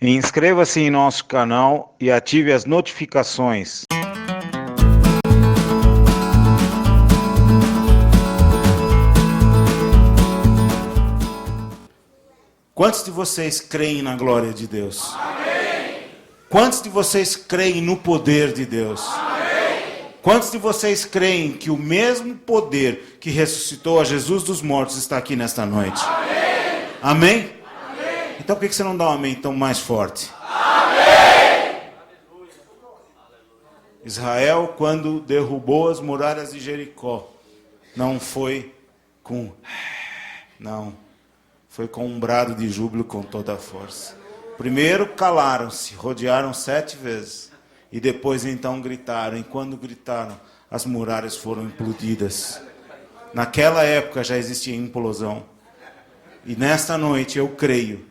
Inscreva-se em nosso canal e ative as notificações. Quantos de vocês creem na glória de Deus? Amém. Quantos de vocês creem no poder de Deus? Amém. Quantos de vocês creem que o mesmo poder que ressuscitou a Jesus dos mortos está aqui nesta noite? Amém. Amém? Amém. Então por que você não dá um amém tão mais forte? Amém. Israel, quando derrubou as muralhas de Jericó, não foi com... Não. Foi com um brado de júbilo com toda a força. Primeiro calaram-se, rodearam 7 vezes. E depois então gritaram. E quando gritaram, as muralhas foram implodidas. Naquela época já existia implosão. E nesta noite eu creio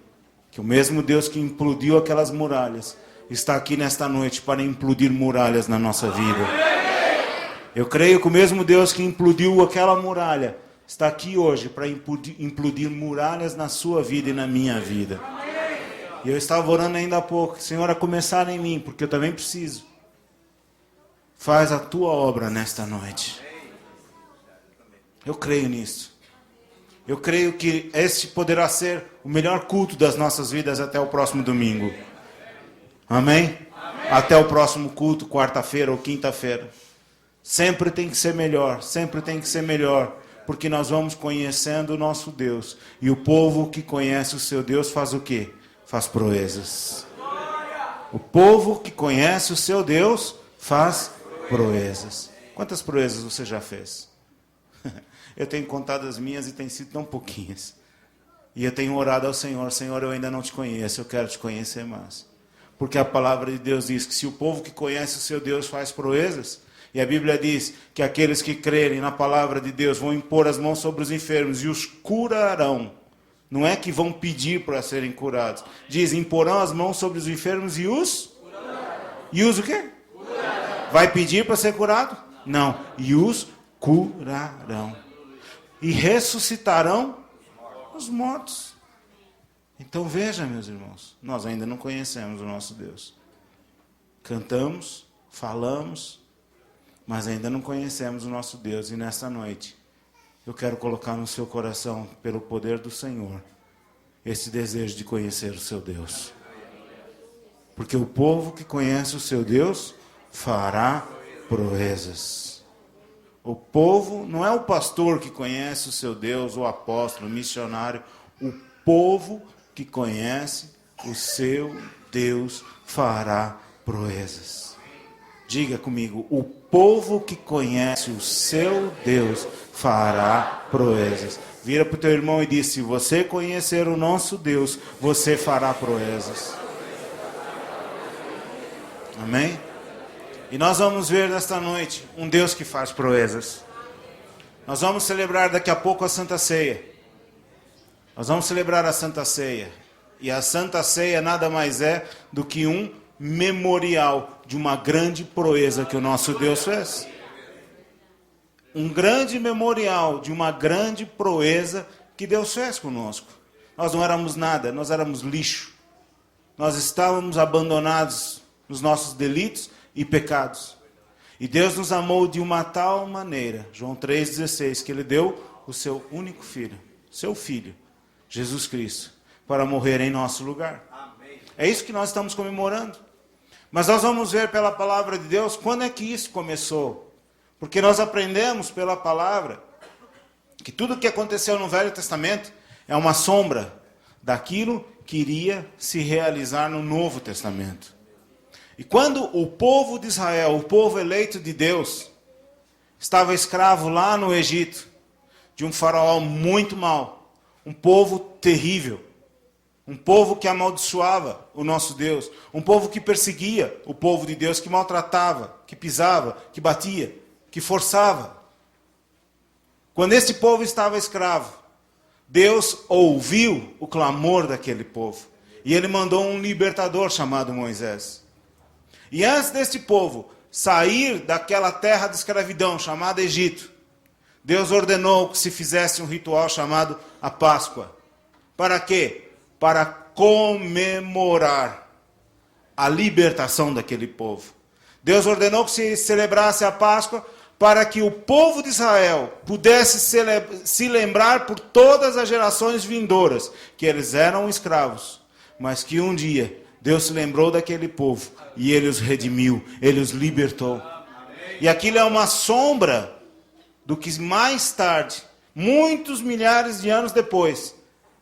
que o mesmo Deus que implodiu aquelas muralhas está aqui nesta noite para implodir muralhas na nossa vida. Eu creio que o mesmo Deus que implodiu aquela muralha está aqui hoje para implodir muralhas na sua vida e na minha vida. E eu estava orando ainda há pouco, Senhor, a começar em mim, porque eu também preciso. Faz a tua obra nesta noite. Eu creio nisso. Eu creio que este poderá ser o melhor culto das nossas vidas até o próximo domingo. Amém? Até o próximo culto, quarta-feira ou quinta-feira. Sempre tem que ser melhor, sempre tem que ser melhor. Porque nós vamos conhecendo o nosso Deus. E o povo que conhece o seu Deus faz o quê? Faz proezas. O povo que conhece o seu Deus faz proezas. Quantas proezas você já fez? Eu tenho contado as minhas e tem sido tão pouquinhas. E eu tenho orado ao Senhor. Senhor, eu ainda não te conheço, eu quero te conhecer mais. Porque a palavra de Deus diz que se o povo que conhece o seu Deus faz proezas... E a Bíblia diz que aqueles que crerem na palavra de Deus vão impor as mãos sobre os enfermos e os curarão. Não é que vão pedir para serem curados. Diz, imporão as mãos sobre os enfermos e os... curarão. E os o quê? Curarão. Vai pedir para ser curado? Não. E os curarão. E ressuscitarão os mortos. Então veja, meus irmãos, nós ainda não conhecemos o nosso Deus. Cantamos, falamos... mas ainda não conhecemos o nosso Deus. E nesta noite, eu quero colocar no seu coração, pelo poder do Senhor, esse desejo de conhecer o seu Deus. Porque o povo que conhece o seu Deus, fará proezas. O povo, não é o pastor que conhece o seu Deus, o apóstolo, o missionário. O povo que conhece o seu Deus, fará proezas. Diga comigo, o povo que conhece o seu Deus fará proezas. Vira para o teu irmão e diz, se você conhecer o nosso Deus, você fará proezas. Amém? E nós vamos ver nesta noite um Deus que faz proezas. Nós vamos celebrar daqui a pouco a Santa Ceia. Nós vamos celebrar a Santa Ceia. E a Santa Ceia nada mais é do que um memorial de uma grande proeza que o nosso Deus fez. Um grande memorial de uma grande proeza que Deus fez conosco. Nós não éramos nada, nós éramos lixo. Nós estávamos abandonados nos nossos delitos e pecados. E Deus nos amou de uma tal maneira, João 3,16, que Ele deu o seu único filho, seu filho, Jesus Cristo, para morrer em nosso lugar. É isso que nós estamos comemorando. Mas nós vamos ver pela palavra de Deus quando é que isso começou. Porque nós aprendemos pela palavra que tudo o que aconteceu no Velho Testamento é uma sombra daquilo que iria se realizar no Novo Testamento. E quando o povo de Israel, o povo eleito de Deus, estava escravo lá no Egito, de um faraó muito mau, um povo terrível, um povo que amaldiçoava o nosso Deus. Um povo que perseguia o povo de Deus, que maltratava, que pisava, que batia, que forçava. Quando esse povo estava escravo, Deus ouviu o clamor daquele povo. E Ele mandou um libertador chamado Moisés. E antes desse povo sair daquela terra de escravidão chamada Egito, Deus ordenou que se fizesse um ritual chamado a Páscoa. Para quê? Para comemorar a libertação daquele povo. Deus ordenou que se celebrasse a Páscoa para que o povo de Israel pudesse se lembrar por todas as gerações vindouras que eles eram escravos, mas que um dia Deus se lembrou daquele povo e Ele os redimiu, Ele os libertou. E aquilo é uma sombra do que mais tarde, muitos milhares de anos depois,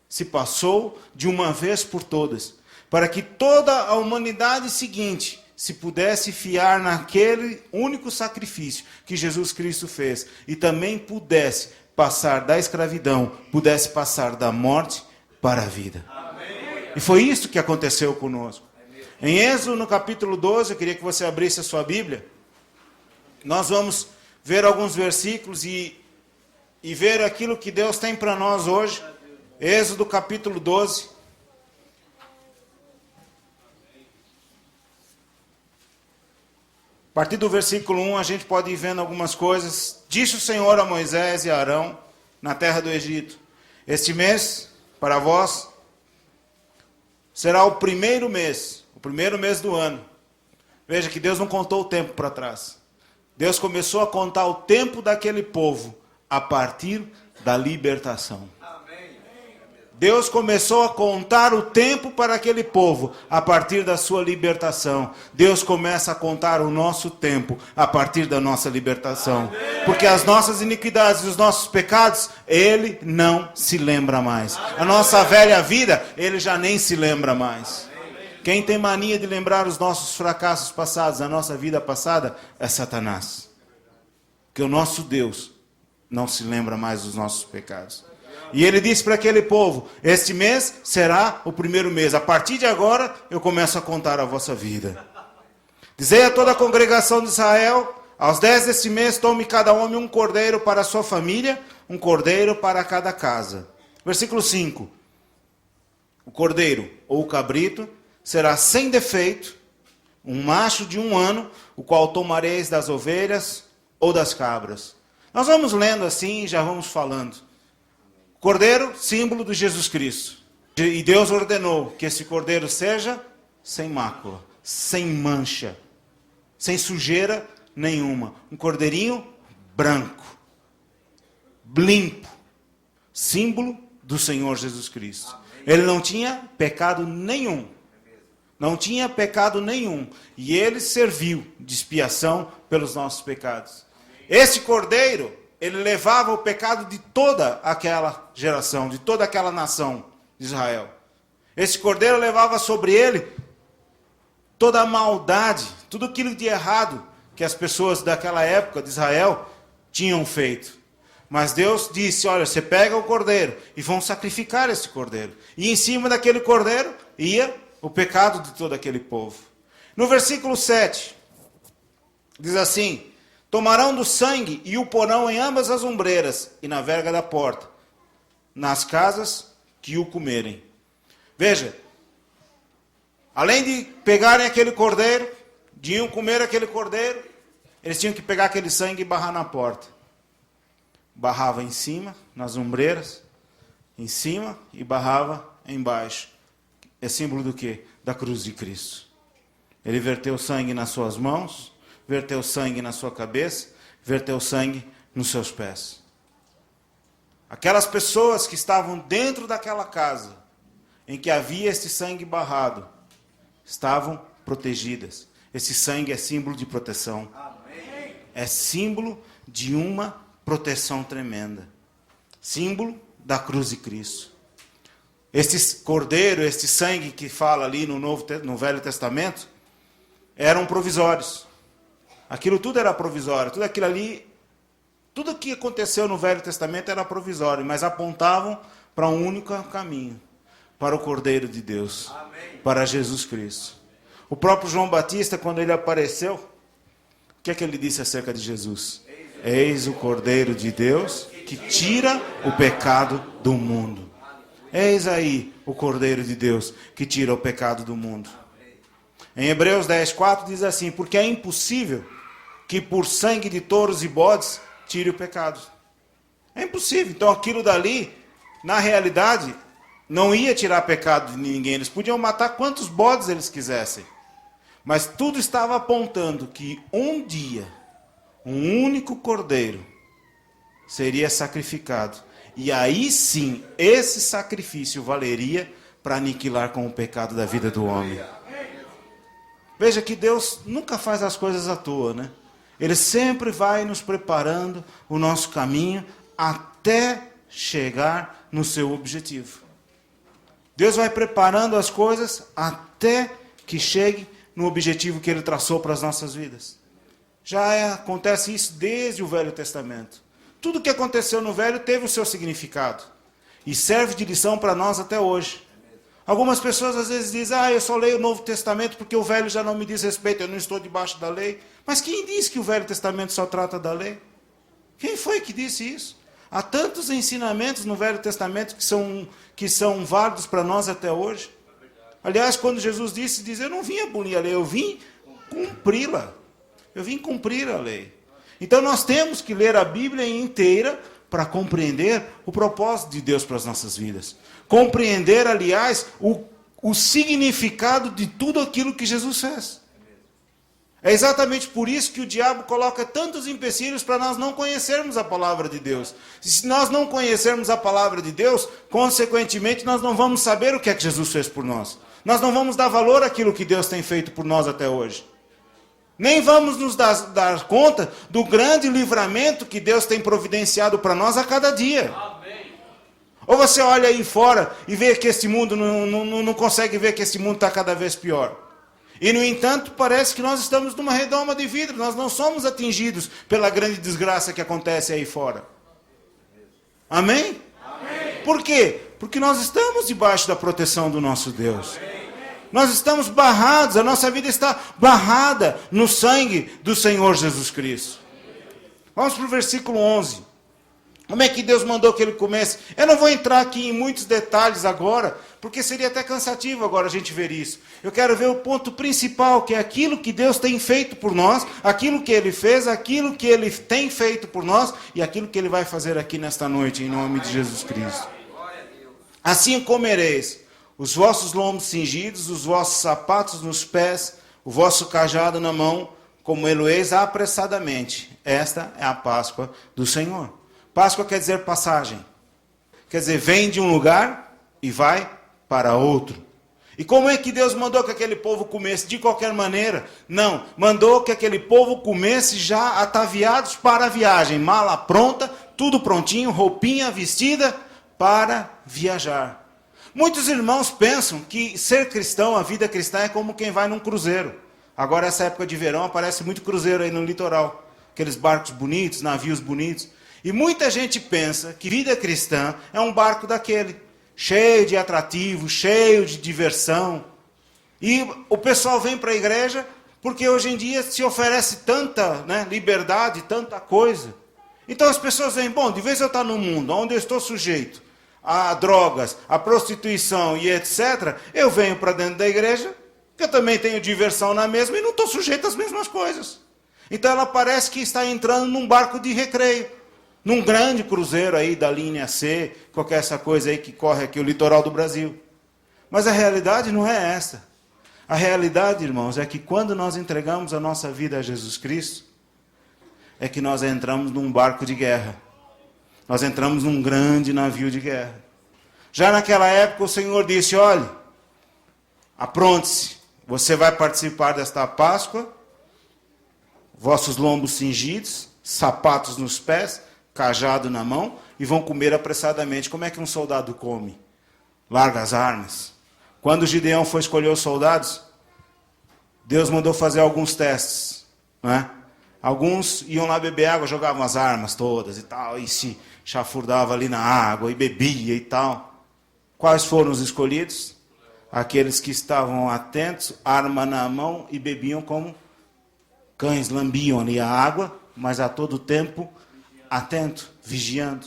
se passou de uma vez por todas, para que toda a humanidade seguinte se pudesse fiar naquele único sacrifício que Jesus Cristo fez e também pudesse passar da escravidão, pudesse passar da morte para a vida. Amém. E foi isso que aconteceu conosco. Em Êxodo, no capítulo 12, eu queria que você abrisse a sua Bíblia. Nós vamos ver alguns versículos e ver aquilo que Deus tem para nós hoje. Êxodo capítulo 12. A partir do versículo 1 a gente pode ir vendo algumas coisas. Disse o Senhor a Moisés e a Arão na terra do Egito: este mês para vós será o primeiro mês do ano. Veja que Deus não contou o tempo para trás. Deus começou a contar o tempo daquele povo a partir da libertação. Deus começou a contar o tempo para aquele povo a partir da sua libertação. Deus começa a contar o nosso tempo a partir da nossa libertação. Porque as nossas iniquidades e os nossos pecados, Ele não se lembra mais. A nossa velha vida, Ele já nem se lembra mais. Quem tem mania de lembrar os nossos fracassos passados, a nossa vida passada, é Satanás. Porque o nosso Deus não se lembra mais dos nossos pecados. E ele disse para aquele povo: este mês será o primeiro mês. A partir de agora, eu começo a contar a vossa vida. Dizei a toda a congregação de Israel: aos 10 deste mês, tome cada homem um cordeiro para a sua família, um cordeiro para cada casa. Versículo 5. O cordeiro ou o cabrito será sem defeito, um macho de 1 ano, o qual tomareis das ovelhas ou das cabras. Nós vamos lendo assim e já vamos falando. Cordeiro, símbolo de Jesus Cristo. E Deus ordenou que esse cordeiro seja sem mácula, sem mancha, sem sujeira nenhuma. Um cordeirinho branco, limpo, símbolo do Senhor Jesus Cristo. Ele não tinha pecado nenhum. Não tinha pecado nenhum. E ele serviu de expiação pelos nossos pecados. Esse cordeiro, ele levava o pecado de toda aquela geração, de toda aquela nação de Israel. Esse cordeiro levava sobre ele toda a maldade, tudo aquilo de errado que as pessoas daquela época de Israel tinham feito. Mas Deus disse: olha, você pega o cordeiro e vão sacrificar esse cordeiro. E em cima daquele cordeiro ia o pecado de todo aquele povo. No versículo 7, diz assim: tomarão do sangue e o porão em ambas as ombreiras e na verga da porta, nas casas que o comerem. Veja, além de pegarem aquele cordeiro, de iam comer aquele cordeiro, eles tinham que pegar aquele sangue e barrar na porta. Barrava em cima, nas ombreiras, em cima, e barrava embaixo. É símbolo do quê? Da cruz de Cristo. Ele verteu sangue nas suas mãos, verteu sangue na sua cabeça, verteu sangue nos seus pés. Aquelas pessoas que estavam dentro daquela casa, em que havia esse sangue barrado, estavam protegidas. Esse sangue é símbolo de proteção. É símbolo de uma proteção tremenda. Símbolo da cruz de Cristo. Este cordeiro, este sangue que fala ali no Velho Testamento, eram provisórios. Aquilo tudo era provisório. Tudo aquilo ali, tudo que aconteceu no Velho Testamento era provisório, mas apontavam para um único caminho, para o Cordeiro de Deus, para Jesus Cristo. O próprio João Batista, quando ele apareceu, o que é que ele disse acerca de Jesus? Eis o Cordeiro de Deus que tira o pecado do mundo. Eis aí o Cordeiro de Deus que tira o pecado do mundo. Em Hebreus 10:4 diz assim: porque é impossível que por sangue de touros e bodes tire o pecado. É impossível. Então aquilo dali, na realidade, não ia tirar pecado de ninguém. Eles podiam matar quantos bodes eles quisessem. Mas tudo estava apontando que um dia, um único cordeiro seria sacrificado. E aí sim, esse sacrifício valeria para aniquilar com o pecado da vida do homem. Veja que Deus nunca faz as coisas à toa, né? Ele sempre vai nos preparando o nosso caminho até chegar no seu objetivo. Deus vai preparando as coisas até que chegue no objetivo que Ele traçou para as nossas vidas. Acontece isso desde o Velho Testamento. Tudo que aconteceu no Velho teve o seu significado. E serve de lição para nós até hoje. Algumas pessoas às vezes dizem, eu só leio o Novo Testamento porque o Velho já não me diz respeito, eu não estou debaixo da lei. Mas quem disse que o Velho Testamento só trata da lei? Quem foi que disse isso? Há tantos ensinamentos no Velho Testamento que são válidos para nós até hoje. Aliás, quando Jesus diz, eu não vim abolir a lei, eu vim cumpri-la. Eu vim cumprir a lei. Então nós temos que ler a Bíblia inteira para compreender o propósito de Deus para as nossas vidas. Compreender, aliás, o significado de tudo aquilo que Jesus fez. É exatamente por isso que o diabo coloca tantos empecilhos para nós não conhecermos a palavra de Deus. E se nós não conhecermos a palavra de Deus, consequentemente nós não vamos saber o que é que Jesus fez por nós. Nós não vamos dar valor àquilo que Deus tem feito por nós até hoje. Nem vamos nos dar conta do grande livramento que Deus tem providenciado para nós a cada dia. Amém. Ou você olha aí fora e vê que este mundo, não consegue ver que este mundo está cada vez pior. E, no entanto, parece que nós estamos numa redoma de vidro. Nós não somos atingidos pela grande desgraça que acontece aí fora. Amém? Amém. Por quê? Porque nós estamos debaixo da proteção do nosso Deus. Amém. Nós estamos barrados, a nossa vida está barrada no sangue do Senhor Jesus Cristo. Vamos para o versículo 11. Como é que Deus mandou que ele comece? Eu não vou entrar aqui em muitos detalhes agora, porque seria até cansativo agora a gente ver isso. Eu quero ver o ponto principal, que é aquilo que Deus tem feito por nós, aquilo que Ele fez, aquilo que Ele tem feito por nós, e aquilo que Ele vai fazer aqui nesta noite, em nome de Jesus Cristo. Assim comereis os vossos lombos cingidos, os vossos sapatos nos pés, o vosso cajado na mão, como eis apressadamente. Esta é a Páscoa do Senhor. Páscoa quer dizer passagem. Quer dizer, vem de um lugar e vai para outro. E como é que Deus mandou que aquele povo comesse? De qualquer maneira? Não, mandou que aquele povo comesse já ataviados para a viagem. Mala pronta, tudo prontinho, roupinha vestida para viajar. Muitos irmãos pensam que ser cristão, a vida cristã, é como quem vai num cruzeiro. Agora, essa época de verão, aparece muito cruzeiro aí no litoral. Aqueles barcos bonitos, navios bonitos. E muita gente pensa que vida cristã é um barco daquele, cheio de atrativo, cheio de diversão. E o pessoal vem para a igreja porque hoje em dia se oferece tanta liberdade, tanta coisa. Então as pessoas veem, de vez eu estar no mundo onde eu estou sujeito a drogas, a prostituição e etc., eu venho para dentro da igreja, que eu também tenho diversão na mesma e não estou sujeito às mesmas coisas. Então ela parece que está entrando num barco de recreio, num grande cruzeiro aí da linha C, qualquer essa coisa aí que corre aqui o litoral do Brasil. Mas a realidade não é essa. A realidade, irmãos, é que quando nós entregamos a nossa vida a Jesus Cristo, é que nós entramos num barco de guerra. Nós entramos num grande navio de guerra. Já naquela época o Senhor disse, olhe, apronte-se, você vai participar desta Páscoa, vossos lombos cingidos, sapatos nos pés, cajado na mão, e vão comer apressadamente. Como é que um soldado come? Larga as armas. Quando Gideão foi escolher os soldados, Deus mandou fazer alguns testes, não é? Alguns iam lá beber água, jogavam as armas todas e tal, e se chafurdava ali na água, e bebia e tal. Quais foram os escolhidos? Aqueles que estavam atentos, arma na mão, e bebiam como cães, lambiam ali a água, mas a todo tempo atento, vigiando.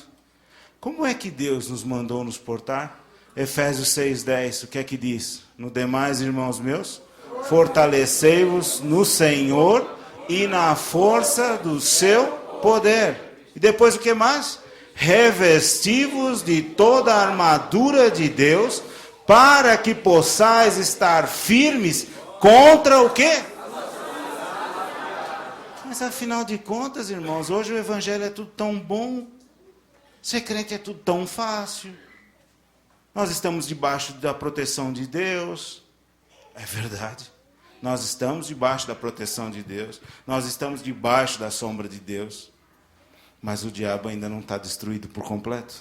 Como é que Deus nos mandou nos portar? Efésios 6:10, o que é que diz? No demais, irmãos meus, fortalecei-vos no Senhor e na força do seu poder. E depois o que mais? revesti-vos de toda a armadura de Deus, para que possais estar firmes contra o quê? Mas afinal de contas, irmãos, hoje o evangelho é tudo tão bom. Ser crente é tudo tão fácil. Nós estamos debaixo da proteção de Deus. É verdade. Nós estamos debaixo da proteção de Deus. Nós estamos debaixo da sombra de Deus. Mas o diabo ainda não está destruído por completo.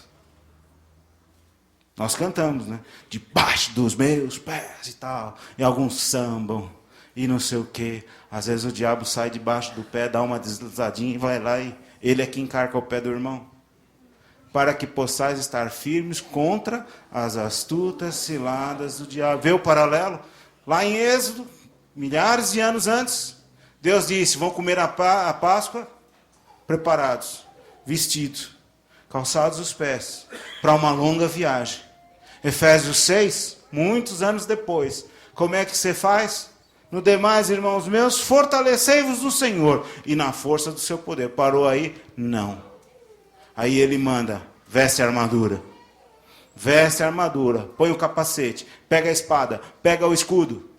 Nós cantamos, né? Debaixo dos meus pés e tal. E alguns sambam. E não sei o quê. Às vezes o diabo sai debaixo do pé, dá uma deslizadinha e vai lá e ele é que encarca o pé do irmão. Para que possais estar firmes contra as astutas ciladas do diabo. Vê o paralelo? Lá em Êxodo, milhares de anos antes, Deus disse, vão comer a Páscoa preparados, vestidos, calçados os pés, para uma longa viagem. Efésios 6, muitos anos depois, como é que você faz? No demais, irmãos meus, fortalecei-vos no Senhor e na força do seu poder. Parou aí? Não. Aí ele manda, veste a armadura. Veste a armadura, põe o capacete, pega a espada, pega o escudo.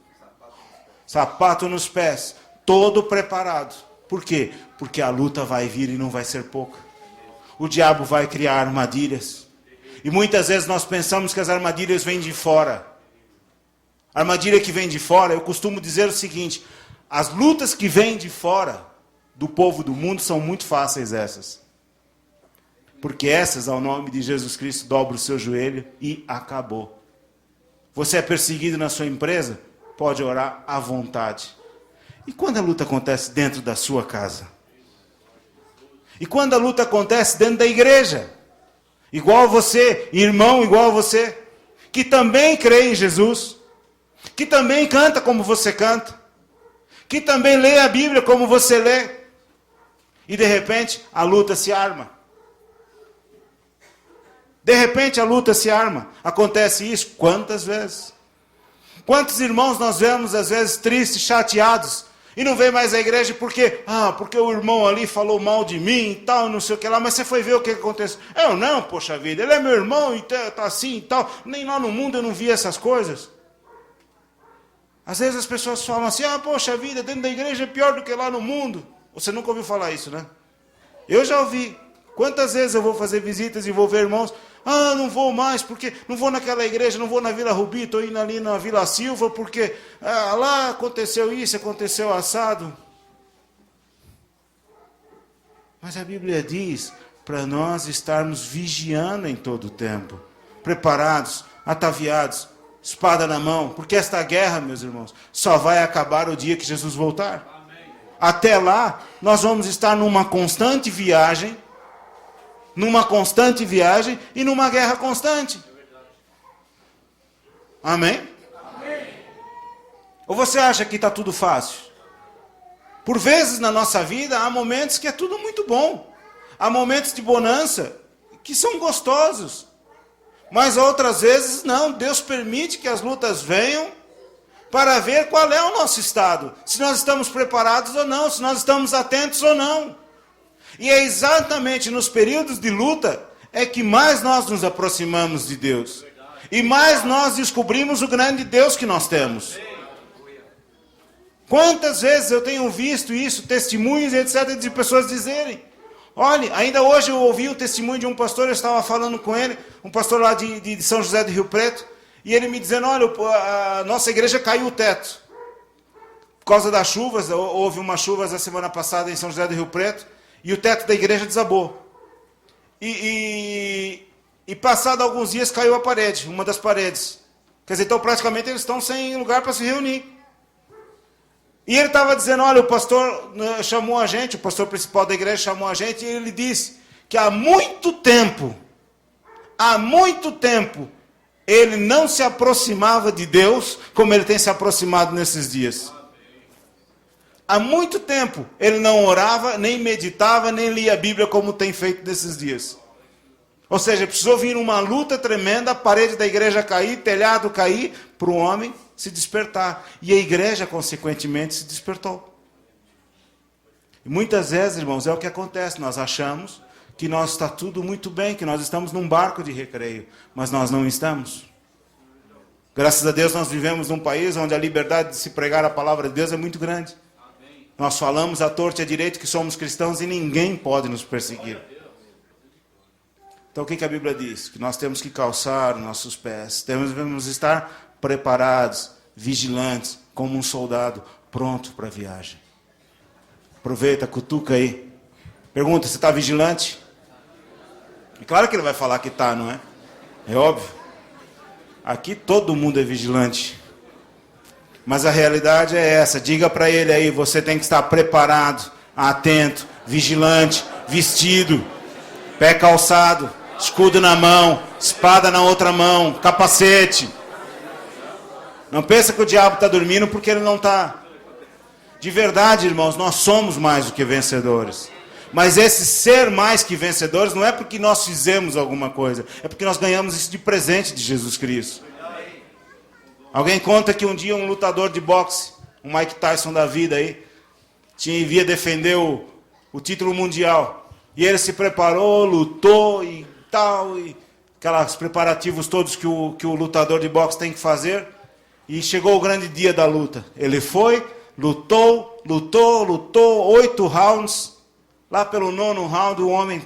Sapato nos pés, todo preparado. Por quê? Porque a luta vai vir e não vai ser pouca. O diabo vai criar armadilhas. E muitas vezes nós pensamos que as armadilhas vêm de fora. A armadilha que vem de fora, eu costumo dizer o seguinte, as lutas que vêm de fora do povo do mundo são muito fáceis essas. Porque essas, ao nome de Jesus Cristo, dobra o seu joelho e acabou. Você é perseguido na sua empresa? Pode orar à vontade. E quando a luta acontece dentro da sua casa? E quando a luta acontece dentro da igreja? Igual a você, irmão igual a você, que também crê em Jesus, que também canta como você canta, que também lê a Bíblia como você lê, e de repente a luta se arma. De repente a luta se arma. Acontece isso quantas vezes? Quantos irmãos nós vemos às vezes tristes, chateados, e não vem mais à igreja porque o irmão ali falou mal de mim e tal, não sei o que lá, mas você foi ver o que aconteceu. Eu não, poxa vida, ele é meu irmão e tá assim e tal, nem lá no mundo eu não vi essas coisas. Às vezes as pessoas falam assim, poxa vida, dentro da igreja é pior do que lá no mundo. Você nunca ouviu falar isso, né? Eu já ouvi. Quantas vezes eu vou fazer visitas e vou ver irmãos, não vou mais, porque não vou naquela igreja, não vou na Vila Rubi, estou indo ali na Vila Silva, porque lá aconteceu isso, aconteceu assado. Mas a Bíblia diz para nós estarmos vigiando em todo o tempo, preparados, ataviados, espada na mão, porque esta guerra, meus irmãos, só vai acabar o dia que Jesus voltar. Amém. Até lá, nós vamos estar numa constante viagem e numa guerra constante. Amém? Amém. Ou você acha que está tudo fácil? Por vezes na nossa vida há momentos que é tudo muito bom. Há momentos de bonança que são gostosos. Mas outras vezes não. Deus permite que as lutas venham para ver qual é o nosso estado. Se nós estamos preparados ou não, se nós estamos atentos ou não. E é exatamente nos períodos de luta é que mais nós nos aproximamos de Deus. E mais nós descobrimos o grande Deus que nós temos. Quantas vezes eu tenho visto isso, testemunhos, etc., de pessoas dizerem, olha, ainda hoje eu ouvi o testemunho de um pastor, eu estava falando com ele, um pastor lá de São José do Rio Preto, e ele me dizendo, olha, a nossa igreja caiu o teto. Por causa das chuvas, houve umas chuvas a semana passada em São José do Rio Preto, e o teto da igreja desabou. E passado alguns dias caiu a parede, uma das paredes. Quer dizer, então praticamente eles estão sem lugar para se reunir. E ele estava dizendo, olha, o pastor chamou a gente, o pastor principal da igreja chamou a gente, e ele disse que há muito tempo, ele não se aproximava de Deus como ele tem se aproximado nesses dias. Há muito tempo ele não orava, nem meditava, nem lia a Bíblia como tem feito nesses dias. Ou seja, precisou vir uma luta tremenda, a parede da igreja cair, telhado cair, para o homem se despertar. E a igreja, consequentemente, se despertou. E muitas vezes, irmãos, é o que acontece. Nós achamos que nós está tudo muito bem, que nós estamos num barco de recreio, mas nós não estamos. Graças a Deus nós vivemos num país onde a liberdade de se pregar a palavra de Deus é muito grande. Nós falamos à torta e à direita que somos cristãos e ninguém pode nos perseguir. Então o que a Bíblia diz? Que nós temos que calçar nossos pés, devemos estar preparados, vigilantes, como um soldado, pronto para a viagem. Aproveita, cutuca aí. Pergunta, você está vigilante? É claro que ele vai falar que está, não é? É óbvio. Aqui todo mundo é vigilante. Mas a realidade é essa. Diga para ele aí, você tem que estar preparado, atento, vigilante, vestido, pé calçado, escudo na mão, espada na outra mão, capacete. Não pensa que o diabo está dormindo porque ele não está. De verdade, irmãos, nós somos mais do que vencedores. Mas esse ser mais que vencedores não é porque nós fizemos alguma coisa, é porque nós ganhamos isso de presente de Jesus Cristo. Alguém conta que um dia um lutador de boxe, um Mike Tyson da vida aí, ia defender o título mundial. E ele se preparou, lutou e tal, e aqueles preparativos todos que o lutador de boxe tem que fazer. E chegou o grande dia da luta. Ele foi, lutou, 8 rounds. Lá pelo 9º round, o homem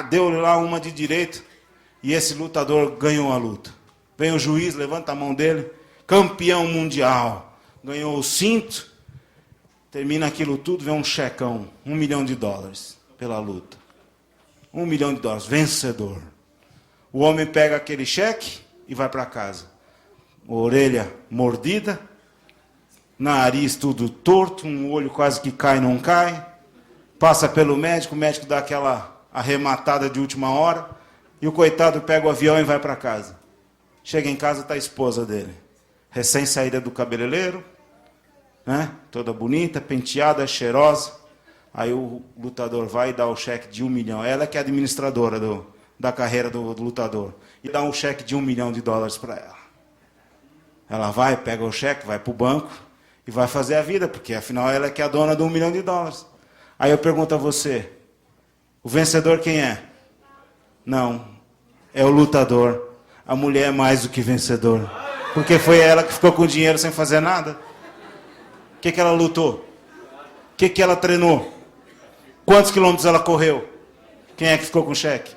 deu-lhe lá uma de direita. E esse lutador ganhou a luta. Vem o juiz, levanta a mão dele. Campeão mundial. Ganhou o cinto. Termina aquilo tudo, vem um checão. $1 milhão pela luta. $1 milhão. Vencedor. O homem pega aquele cheque e vai para casa. Orelha mordida. Nariz tudo torto. Um olho quase que cai, não cai. Passa pelo médico, o médico dá aquela arrematada de última hora, e o coitado pega o avião e vai para casa. Chega em casa, está a esposa dele, recém-saída do cabeleireiro, né? Toda bonita, penteada, cheirosa. Aí o lutador vai e dá o cheque de $1 milhão. Ela que é administradora da carreira do lutador. E dá um cheque de $1 milhão para ela. Ela vai, pega o cheque, vai para o banco e vai fazer a vida, porque afinal ela é que é a dona do $1 milhão. Aí eu pergunto a você, o vencedor quem é? Não, é o lutador. A mulher é mais do que vencedor. Porque foi ela que ficou com o dinheiro sem fazer nada. O que ela lutou? O que ela treinou? Quantos quilômetros ela correu? Quem é que ficou com o cheque?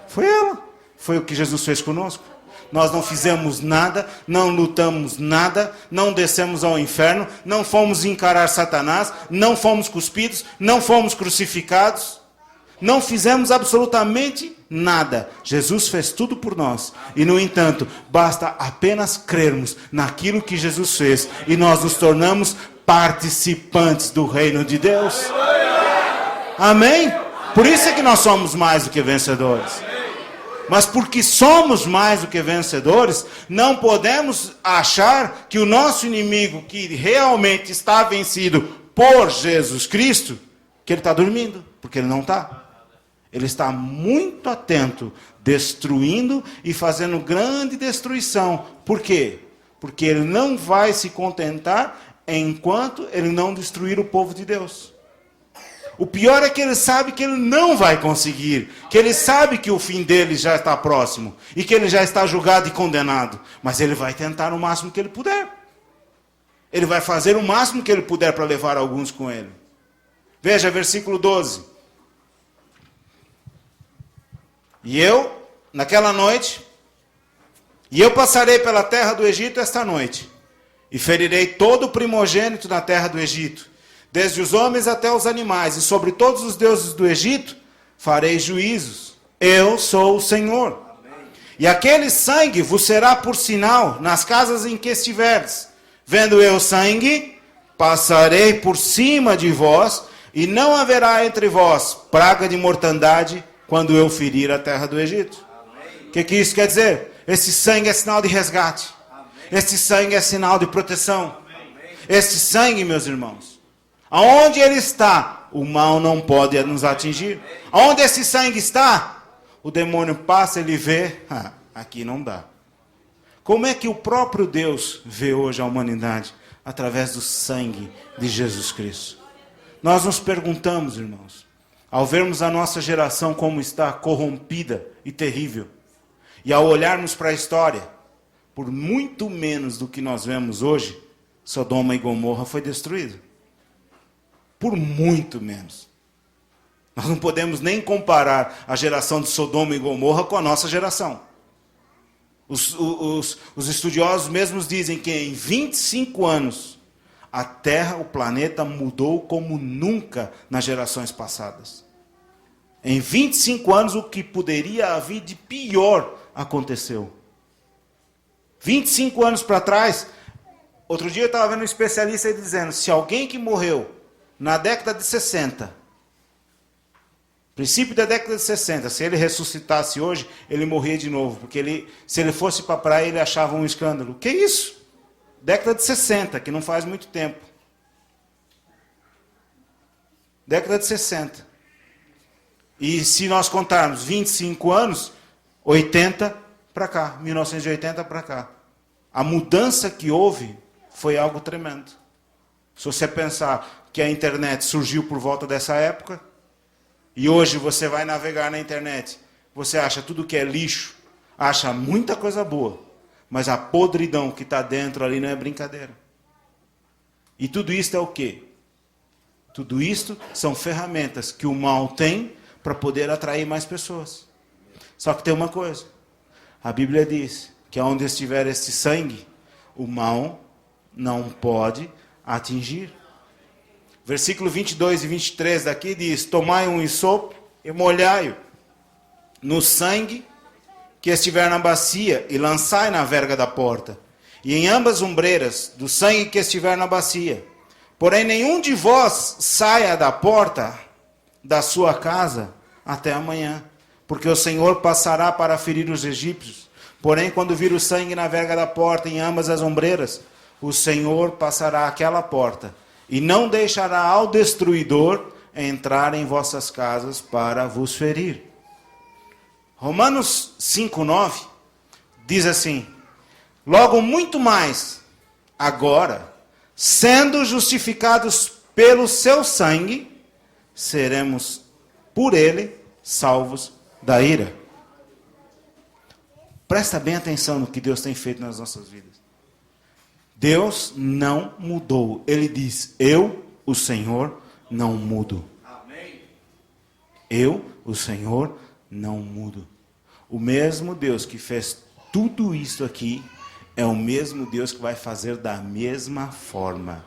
Foi ela. Foi o que Jesus fez conosco. Nós não fizemos nada, não lutamos nada, não descemos ao inferno, não fomos encarar Satanás, não fomos cuspidos, não fomos crucificados, não fizemos absolutamente nada. Jesus fez tudo por nós. E, no entanto, basta apenas crermos naquilo que Jesus fez e nós nos tornamos participantes do reino de Deus. Amém? Por isso é que nós somos mais do que vencedores. Mas porque somos mais do que vencedores, não podemos achar que o nosso inimigo, que realmente está vencido por Jesus Cristo, que ele está dormindo, porque ele não está. Ele está muito atento, destruindo e fazendo grande destruição. Por quê? Porque ele não vai se contentar enquanto ele não destruir o povo de Deus. O pior é que ele sabe que ele não vai conseguir, que ele sabe que o fim dele já está próximo e que ele já está julgado e condenado, mas ele vai tentar o máximo que ele puder. Ele vai fazer o máximo que ele puder para levar alguns com ele. Veja, versículo 12. E eu, naquela noite, eu passarei pela terra do Egito esta noite, e ferirei todo o primogênito na terra do Egito, desde os homens até os animais, e sobre todos os deuses do Egito farei juízos. Eu sou o Senhor. Amém. E aquele sangue vos será por sinal nas casas em que estiverdes. Vendo eu sangue, passarei por cima de vós, e não haverá entre vós praga de mortandade quando eu ferir a terra do Egito. O que isso quer dizer? Esse sangue é sinal de resgate. Amém. Esse sangue é sinal de proteção. Amém. Esse sangue, meus irmãos, aonde ele está, o mal não pode nos atingir. Aonde esse sangue está, o demônio passa, ele vê, aqui não dá. Como é que o próprio Deus vê hoje a humanidade? Através do sangue de Jesus Cristo. Nós nos perguntamos, irmãos, ao vermos a nossa geração como está corrompida e terrível, e ao olharmos para a história, por muito menos do que nós vemos hoje, Sodoma e Gomorra foi destruído. Por muito menos. Nós não podemos nem comparar a geração de Sodoma e Gomorra com a nossa geração. Os estudiosos mesmos dizem que em 25 anos, a Terra, o planeta, mudou como nunca nas gerações passadas. Em 25 anos, o que poderia haver de pior aconteceu. 25 anos para trás, outro dia eu estava vendo um especialista aí dizendo, se alguém que morreu na década de 60, princípio da década de 60, se ele ressuscitasse hoje, ele morria de novo, porque se ele fosse para a praia, ele achava um escândalo. Que isso? Década de 60, que não faz muito tempo. Década de 60. E se nós contarmos 25 anos, 80 para cá, 1980 para cá. A mudança que houve foi algo tremendo. Se você pensar que a internet surgiu por volta dessa época, e hoje você vai navegar na internet, você acha tudo que é lixo, acha muita coisa boa, mas a podridão que está dentro ali não é brincadeira. E tudo isso é o quê? Tudo isto são ferramentas que o mal tem para poder atrair mais pessoas. Só que tem uma coisa. A Bíblia diz que onde estiver esse sangue, o mal não pode atingir. Versículo 22 e 23 daqui diz, tomai um hisopo e molhai-o no sangue que estiver na bacia e lançai na verga da porta, e em ambas ombreiras do sangue que estiver na bacia. Porém, nenhum de vós saia da porta da sua casa até amanhã, porque o Senhor passará para ferir os egípcios. Porém, quando vir o sangue na verga da porta em ambas as ombreiras, o Senhor passará aquela porta, e não deixará ao destruidor entrar em vossas casas para vos ferir. Romanos 5:9 diz assim, logo muito mais, agora, sendo justificados pelo seu sangue, seremos por ele salvos da ira. Presta bem atenção no que Deus tem feito nas nossas vidas. Deus não mudou. Ele diz, eu, o Senhor, não mudo. Amém. Eu, o Senhor, não mudo. O mesmo Deus que fez tudo isso aqui, é o mesmo Deus que vai fazer da mesma forma.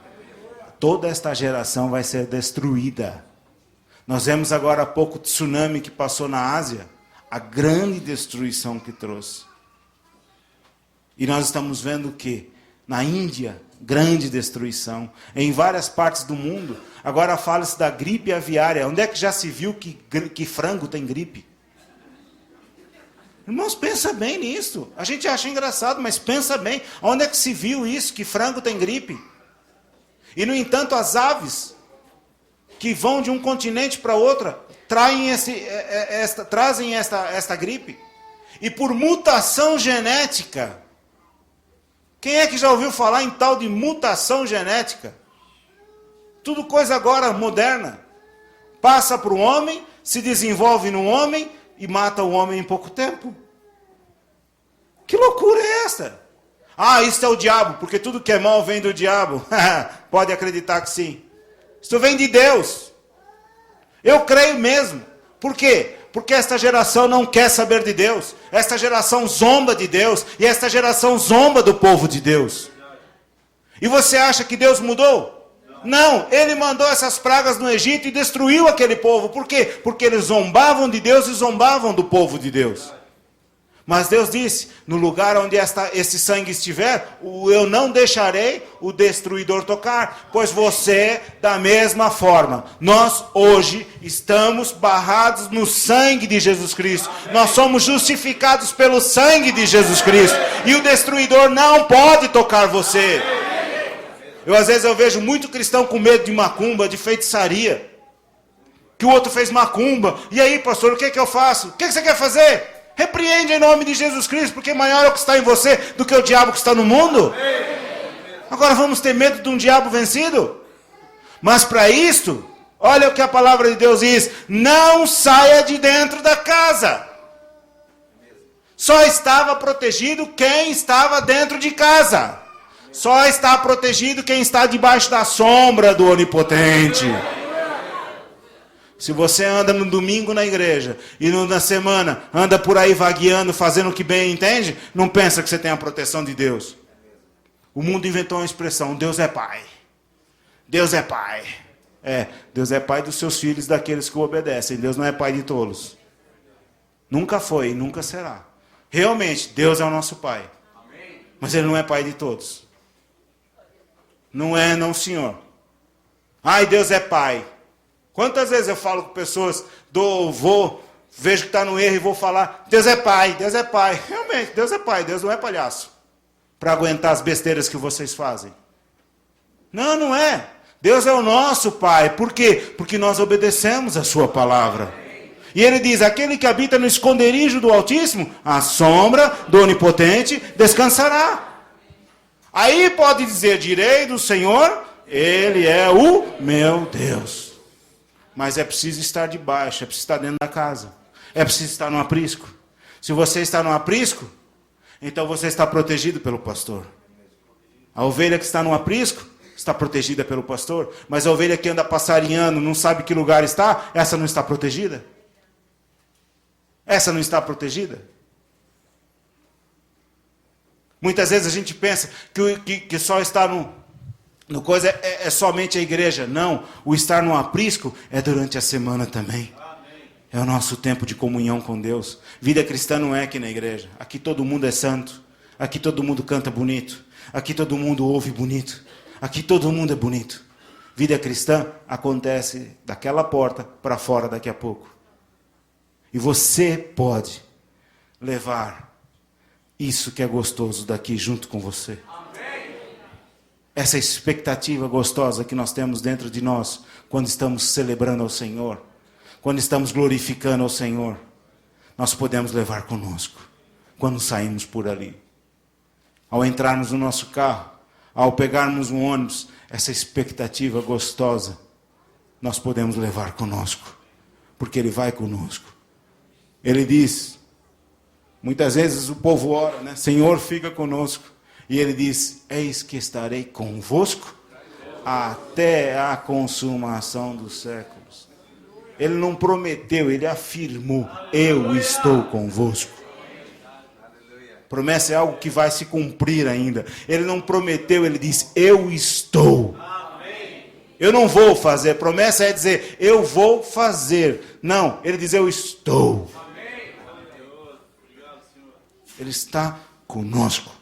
Toda esta geração vai ser destruída. Nós vemos agora há pouco o tsunami que passou na Ásia, a grande destruição que trouxe. E nós estamos vendo o quê? Na Índia, grande destruição. Em várias partes do mundo. Agora fala-se da gripe aviária. Onde é que já se viu que frango tem gripe? Irmãos, pensa bem nisso. A gente acha engraçado, mas pensa bem. Onde é que se viu isso, que frango tem gripe? E, no entanto, as aves que vão de um continente para outro trazem esta gripe. E por mutação genética. Quem é que já ouviu falar em tal de mutação genética? Tudo coisa agora moderna. Passa para o homem, se desenvolve no homem e mata o homem em pouco tempo. Que loucura é essa? Ah, isso é o diabo, porque tudo que é mal vem do diabo. Pode acreditar que sim. Isso vem de Deus. Eu creio mesmo. Por quê? Porque esta geração não quer saber de Deus. Esta geração zomba de Deus. E esta geração zomba do povo de Deus. E você acha que Deus mudou? Não, ele mandou essas pragas no Egito e destruiu aquele povo. Por quê? Porque eles zombavam de Deus e zombavam do povo de Deus. Mas Deus disse, no lugar onde esse sangue estiver, eu não deixarei o destruidor tocar, pois você, da mesma forma, nós hoje estamos barrados no sangue de Jesus Cristo. Nós somos justificados pelo sangue de Jesus Cristo. E o destruidor não pode tocar você. Às vezes eu vejo muito cristão com medo de macumba, de feitiçaria. Que o outro fez macumba. E aí, pastor, o que eu faço? O que você quer fazer? Repreende em nome de Jesus Cristo, porque maior é o que está em você do que o diabo que está no mundo. Agora vamos ter medo de um diabo vencido? Mas para isto, Olha o que a palavra de Deus diz: não saia de dentro da casa. Só estava protegido quem estava dentro de casa. Só está protegido quem está debaixo da sombra do Onipotente. Se você anda no domingo na igreja e na semana anda por aí vagueando, fazendo o que bem entende, não pensa que você tem a proteção de Deus. O mundo inventou uma expressão: Deus é pai. Deus é pai. Deus é pai dos seus filhos, daqueles que o obedecem. Deus não é pai de tolos. Nunca foi e nunca será. Realmente, Deus é o nosso pai. Mas Ele não é pai de todos. Não é, não, senhor. Ai, Deus é pai. Quantas vezes eu falo com pessoas, vejo que está no erro e vou falar: Deus é pai, Deus é pai. Realmente, Deus é pai, Deus não é palhaço para aguentar as besteiras que vocês fazem. Não, não é. Deus é o nosso pai. Por quê? Porque nós obedecemos a sua palavra. E ele diz: aquele que habita no esconderijo do Altíssimo, a sombra do Onipotente descansará. Aí pode dizer: direi do Senhor, Ele é o meu Deus. Mas é preciso estar debaixo, é preciso estar dentro da casa. É preciso estar no aprisco. Se você está no aprisco, então você está protegido pelo pastor. A ovelha que está no aprisco está protegida pelo pastor. Mas a ovelha que anda passarinhando, não sabe que lugar está, essa não está protegida? Essa não está protegida? Muitas vezes a gente pensa que só estar no coisa é somente a igreja. Não, o estar no aprisco é durante a semana também. É o nosso tempo de comunhão com Deus. Vida cristã não é aqui na igreja. Aqui todo mundo é santo. Aqui todo mundo canta bonito. Aqui todo mundo ouve bonito. Aqui todo mundo é bonito. Vida cristã acontece daquela porta para fora daqui a pouco. E você pode levar isso que é gostoso daqui junto com você. Essa expectativa gostosa que nós temos dentro de nós, quando estamos celebrando ao Senhor, quando estamos glorificando ao Senhor, nós podemos levar conosco, quando saímos por ali. Ao entrarmos no nosso carro, ao pegarmos um ônibus, essa expectativa gostosa, nós podemos levar conosco, porque Ele vai conosco. Ele diz, muitas vezes o povo ora, né? Senhor, fica conosco. E Ele diz: eis que estarei convosco até a consumação dos séculos. Ele não prometeu, Ele afirmou: eu estou convosco. Promessa é algo que vai se cumprir ainda. Ele não prometeu, Ele diz: eu estou. Eu não vou fazer. Promessa é dizer: eu vou fazer. Não, Ele diz: eu estou. Ele está conosco.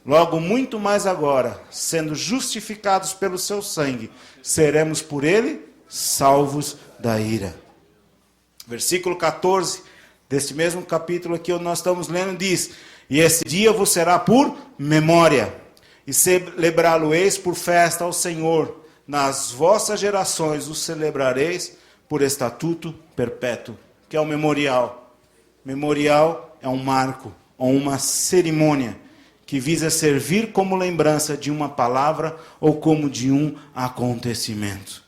Logo, muito mais agora, sendo justificados pelo seu sangue, seremos por ele salvos da ira. Versículo 14, deste mesmo capítulo aqui onde nós estamos lendo, diz: e esse dia vos será por memória, e celebrá-lo-eis por festa ao Senhor. Nas vossas gerações o celebrareis por estatuto perpétuo. Que é o memorial. Memorial é um marco, ou uma cerimônia, que visa servir como lembrança de uma palavra ou como de um acontecimento.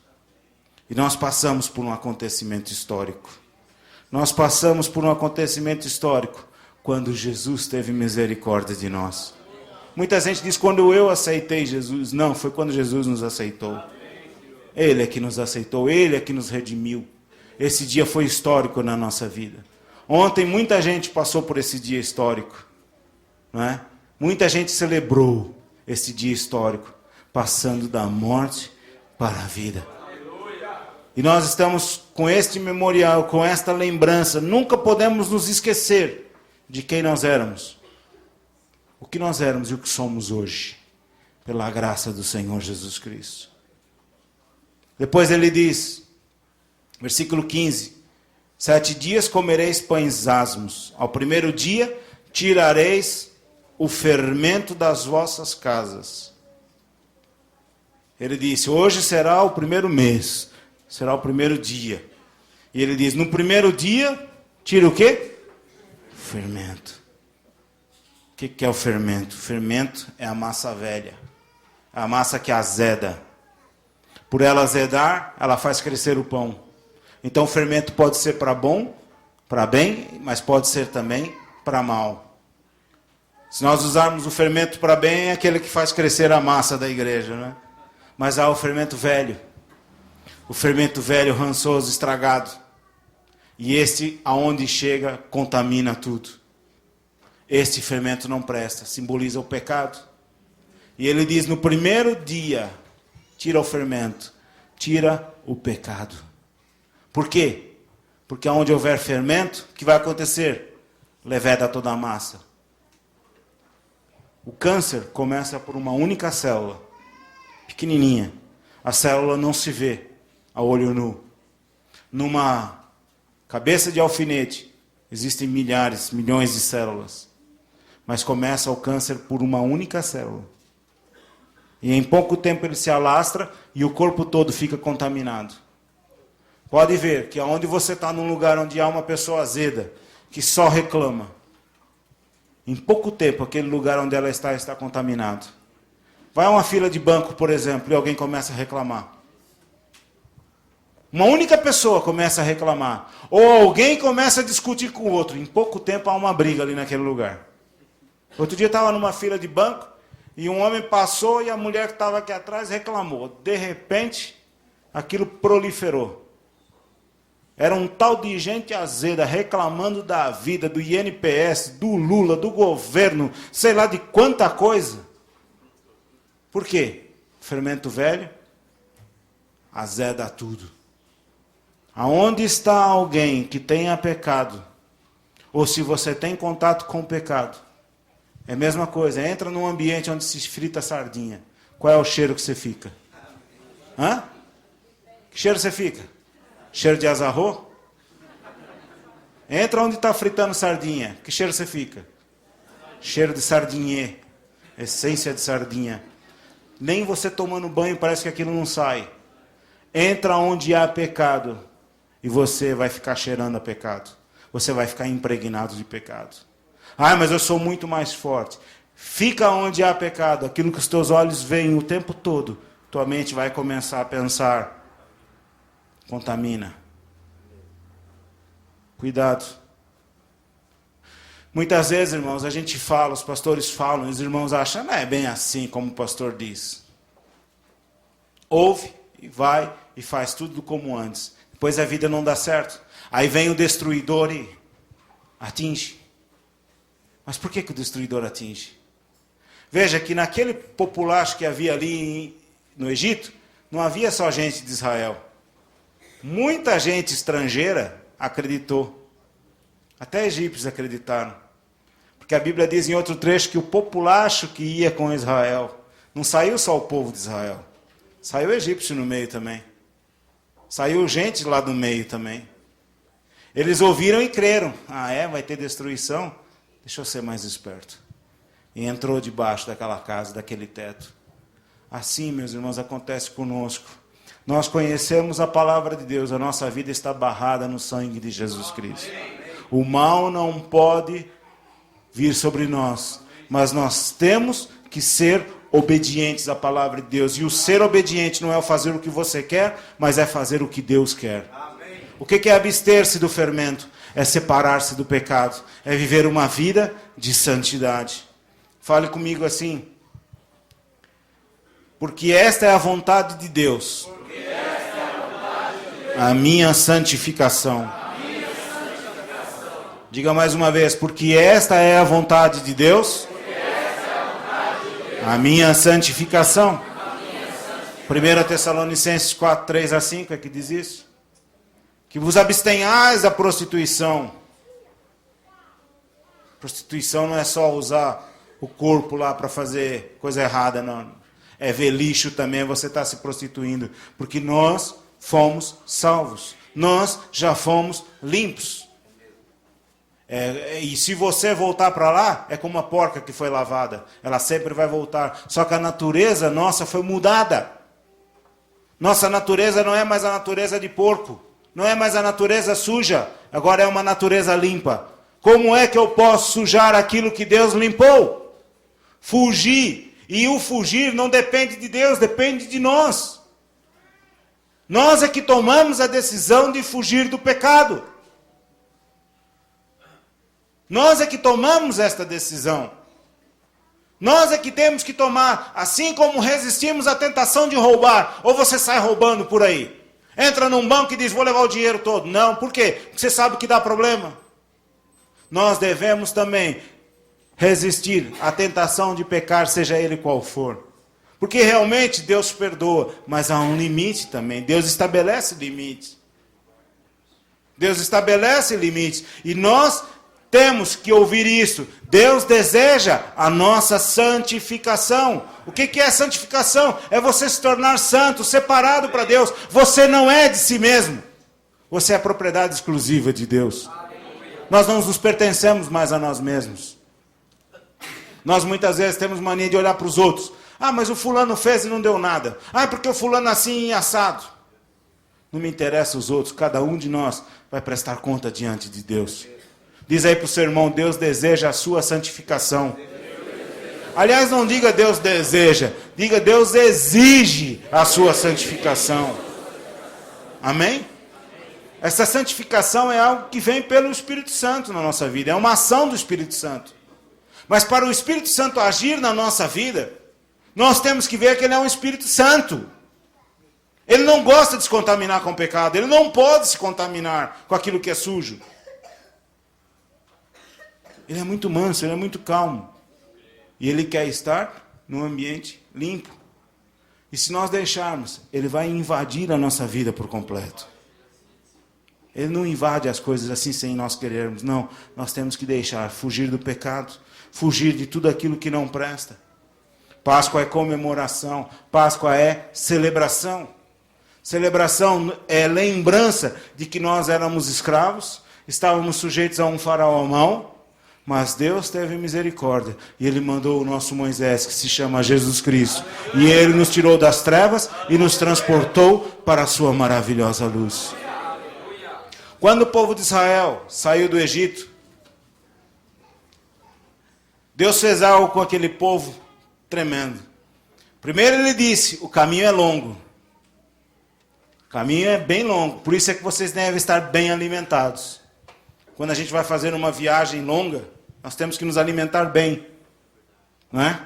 E nós passamos por um acontecimento histórico. Nós passamos por um acontecimento histórico quando Jesus teve misericórdia de nós. Muita gente diz: quando eu aceitei Jesus. Não, foi quando Jesus nos aceitou. Ele é que nos aceitou, Ele é que nos redimiu. Esse dia foi histórico na nossa vida. Ontem muita gente passou por esse dia histórico, não é? Muita gente celebrou esse dia histórico, passando da morte para a vida. E nós estamos com este memorial, com esta lembrança. Nunca podemos nos esquecer de quem nós éramos. O que nós éramos e o que somos hoje, pela graça do Senhor Jesus Cristo. Depois ele diz, versículo 15: 7 dias comereis pães asmos. Ao primeiro dia tirareis o fermento das vossas casas. Ele disse: hoje será o primeiro mês, será o primeiro dia. E ele diz: no primeiro dia, tira o quê? Fermento. O que é o fermento? O fermento é a massa velha, a massa que azeda. Por ela azedar, ela faz crescer o pão. Então o fermento pode ser para bom, para bem, mas pode ser também para mal. Se nós usarmos o fermento para bem, é aquele que faz crescer a massa da igreja, né? Mas há o fermento velho. O fermento velho, rançoso, estragado. E este, aonde chega, contamina tudo. Este fermento não presta, simboliza o pecado. E ele diz, no primeiro dia, tira o fermento, tira o pecado. Por quê? Porque onde houver fermento, o que vai acontecer? Leveda toda a massa. O câncer começa por uma única célula, pequenininha. A célula não se vê a olho nu. Numa cabeça de alfinete, existem milhares, milhões de células. Mas começa o câncer por uma única célula. E em pouco tempo ele se alastra e o corpo todo fica contaminado. Pode ver que onde você está num lugar onde há uma pessoa azeda, que só reclama, em pouco tempo aquele lugar onde ela está contaminado. Vai a uma fila de banco, por exemplo, e alguém começa a reclamar. Uma única pessoa começa a reclamar. Ou alguém começa a discutir com o outro. Em pouco tempo há uma briga ali naquele lugar. Outro dia eu estava numa fila de banco, e um homem passou e a mulher que estava aqui atrás reclamou. De repente, aquilo proliferou. Era um tal de gente azeda reclamando da vida, do INPS, do Lula, do governo, sei lá de quanta coisa. Por quê? Fermento velho azeda tudo. Aonde está alguém que tenha pecado, ou se você tem contato com o pecado, é a mesma coisa. Entra num ambiente onde se frita sardinha. Qual é o cheiro que você fica? Hã? Que cheiro você fica? Cheiro de azarro? Entra onde está fritando sardinha. Que cheiro você fica? Cheiro de sardinhê. Essência de sardinha. Nem você tomando banho parece que aquilo não sai. Entra onde há pecado. E você vai ficar cheirando a pecado. Você vai ficar impregnado de pecado. Ah, mas eu sou muito mais forte. Fica onde há pecado. Aquilo que os teus olhos veem o tempo todo. Tua mente vai começar a pensar. Contamina. Cuidado. Muitas vezes, irmãos, a gente fala, os pastores falam, e os irmãos acham, não é bem assim como o pastor diz. Ouve e vai e faz tudo como antes. Depois a vida não dá certo. Aí vem o destruidor e atinge. Mas por que o destruidor atinge? Veja que naquele populacho que havia ali no Egito, não havia só gente de Israel. Muita gente estrangeira acreditou. Até egípcios acreditaram. Porque a Bíblia diz em outro trecho que o populacho que ia com Israel, não saiu só o povo de Israel. Saiu egípcio no meio também. Saiu gente lá do meio também. Eles ouviram e creram. Ah, vai ter destruição? Deixa eu ser mais esperto. E entrou debaixo daquela casa, daquele teto. Assim, meus irmãos, acontece conosco. Nós conhecemos a palavra de Deus, a nossa vida está barrada no sangue de Jesus Cristo. O mal não pode vir sobre nós, mas nós temos que ser obedientes à palavra de Deus. E o ser obediente não é o fazer o que você quer, mas é fazer o que Deus quer. O que é abster-se do fermento? É separar-se do pecado, é viver uma vida de santidade. Fale comigo assim. Porque esta é a vontade de Deus. A minha santificação. Diga mais uma vez. Porque esta é a vontade de Deus. A minha santificação. 1 Tessalonicenses 4, 3 a 5 é que diz isso. Que vos abstenhais da prostituição. Prostituição não é só usar o corpo lá para fazer coisa errada, não. É ver lixo também, você está se prostituindo. Porque nós fomos salvos. Nós já fomos limpos. E se você voltar para lá, é como a porca que foi lavada. Ela sempre vai voltar. Só que a natureza nossa foi mudada. Nossa natureza não é mais a natureza de porco. Não é mais a natureza suja. Agora é uma natureza limpa. Como é que eu posso sujar aquilo que Deus limpou? Fugir. E o fugir não depende de Deus, depende de nós. Nós é que tomamos a decisão de fugir do pecado. Nós é que tomamos esta decisão. Nós é que temos que tomar, assim como resistimos à tentação de roubar, ou você sai roubando por aí. Entra num banco e diz, vou levar o dinheiro todo. Não, por quê? Porque você sabe que dá problema. Nós devemos também resistir à tentação de pecar, seja ele qual for. Porque realmente Deus perdoa, mas há um limite também. Deus estabelece limites. Deus estabelece limites. E nós temos que ouvir isso. Deus deseja a nossa santificação. O que é santificação? É você se tornar santo, separado para Deus. Você não é de si mesmo. Você é propriedade exclusiva de Deus. Nós não nos pertencemos mais a nós mesmos. Nós muitas vezes temos mania de olhar para os outros. Ah, mas o fulano fez e não deu nada. Ah, porque o fulano assim e assado. Não me interessa os outros. Cada um de nós vai prestar conta diante de Deus. Diz aí para o seu irmão, Deus deseja a sua santificação. Aliás, não diga Deus deseja. Diga Deus exige a sua santificação. Amém? Essa santificação é algo que vem pelo Espírito Santo na nossa vida. É uma ação do Espírito Santo. Mas para o Espírito Santo agir na nossa vida, nós temos que ver que ele é um Espírito Santo. Ele não gosta de se contaminar com o pecado. Ele não pode se contaminar com aquilo que é sujo. Ele é muito manso, ele é muito calmo. E ele quer estar num ambiente limpo. E se nós deixarmos, ele vai invadir a nossa vida por completo. Ele não invade as coisas assim sem nós querermos. Não, nós temos que deixar, fugir do pecado, fugir de tudo aquilo que não presta. Páscoa é comemoração, Páscoa é celebração. Celebração é lembrança de que nós éramos escravos, estávamos sujeitos a um faraó mau, mas Deus teve misericórdia e Ele mandou o nosso Moisés, que se chama Jesus Cristo. E Ele nos tirou das trevas e nos transportou para a sua maravilhosa luz. Quando o povo de Israel saiu do Egito, Deus fez algo com aquele povo tremendo. Primeiro ele disse, o caminho é longo. O caminho é bem longo, por isso é que vocês devem estar bem alimentados. Quando a gente vai fazer uma viagem longa, nós temos que nos alimentar bem. Não é?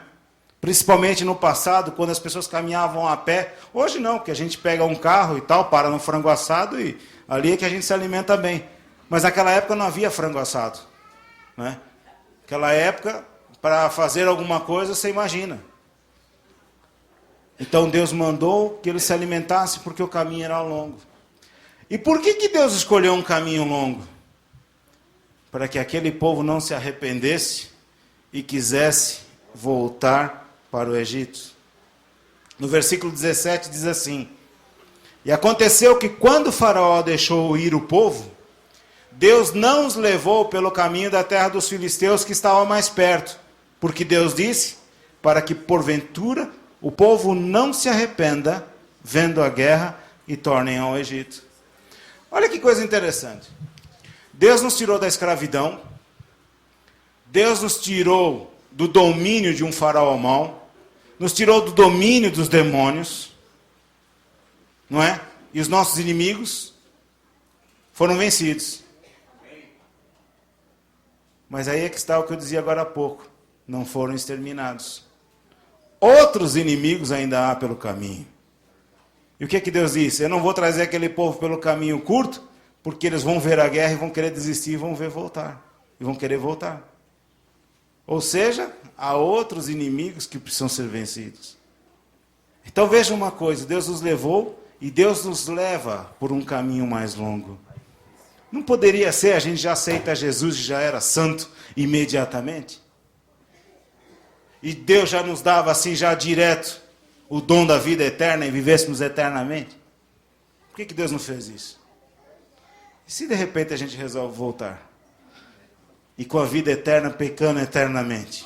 Principalmente no passado, quando as pessoas caminhavam a pé. Hoje não, porque a gente pega um carro e tal, para no frango assado e ali é que a gente se alimenta bem. Mas naquela época não havia frango assado. Não é? Naquela época, para fazer alguma coisa, você imagina. Então Deus mandou que eles se alimentassem porque o caminho era longo. E por que Deus escolheu um caminho longo? Para que aquele povo não se arrependesse e quisesse voltar para o Egito. No versículo 17 diz assim: E aconteceu que quando o faraó deixou ir o povo, Deus não os levou pelo caminho da terra dos filisteus que estava mais perto, porque Deus disse, para que porventura o povo não se arrependa, vendo a guerra, e tornem ao Egito. Olha que coisa interessante. Deus nos tirou da escravidão, Deus nos tirou do domínio de um faraó mau, nos tirou do domínio dos demônios, não é? E os nossos inimigos foram vencidos. Mas aí é que está o que eu dizia agora há pouco. Não foram exterminados. Outros inimigos ainda há pelo caminho. E o que Deus disse? Eu não vou trazer aquele povo pelo caminho curto, porque eles vão ver a guerra e vão querer desistir e vão ver voltar. E vão querer voltar. Ou seja, há outros inimigos que precisam ser vencidos. Então veja uma coisa, Deus nos levou e Deus nos leva por um caminho mais longo. Não poderia ser, a gente já aceita Jesus e já era santo imediatamente? E Deus já nos dava assim, já direto, o dom da vida eterna e vivêssemos eternamente? Por que Deus não fez isso? E se de repente a gente resolve voltar? E com a vida eterna, pecando eternamente?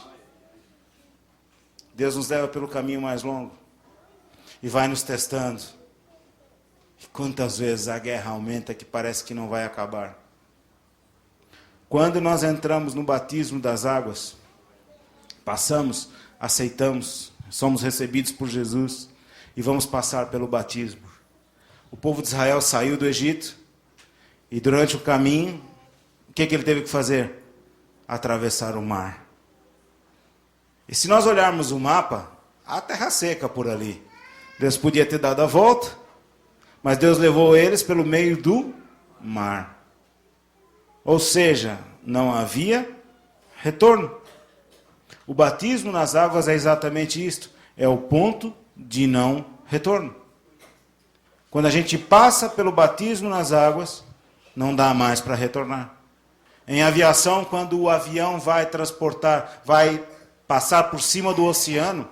Deus nos leva pelo caminho mais longo. E vai nos testando. E quantas vezes a guerra aumenta que parece que não vai acabar. Quando nós entramos no batismo das águas, passamos, aceitamos, somos recebidos por Jesus e vamos passar pelo batismo. O povo de Israel saiu do Egito e durante o caminho, o que ele teve que fazer? Atravessar o mar. E se nós olharmos o mapa, há terra seca por ali. Deus podia ter dado a volta, mas Deus levou eles pelo meio do mar. Ou seja, não havia retorno. O batismo nas águas é exatamente isto. É o ponto de não retorno. Quando a gente passa pelo batismo nas águas, não dá mais para retornar. Em aviação, quando o avião vai passar por cima do oceano,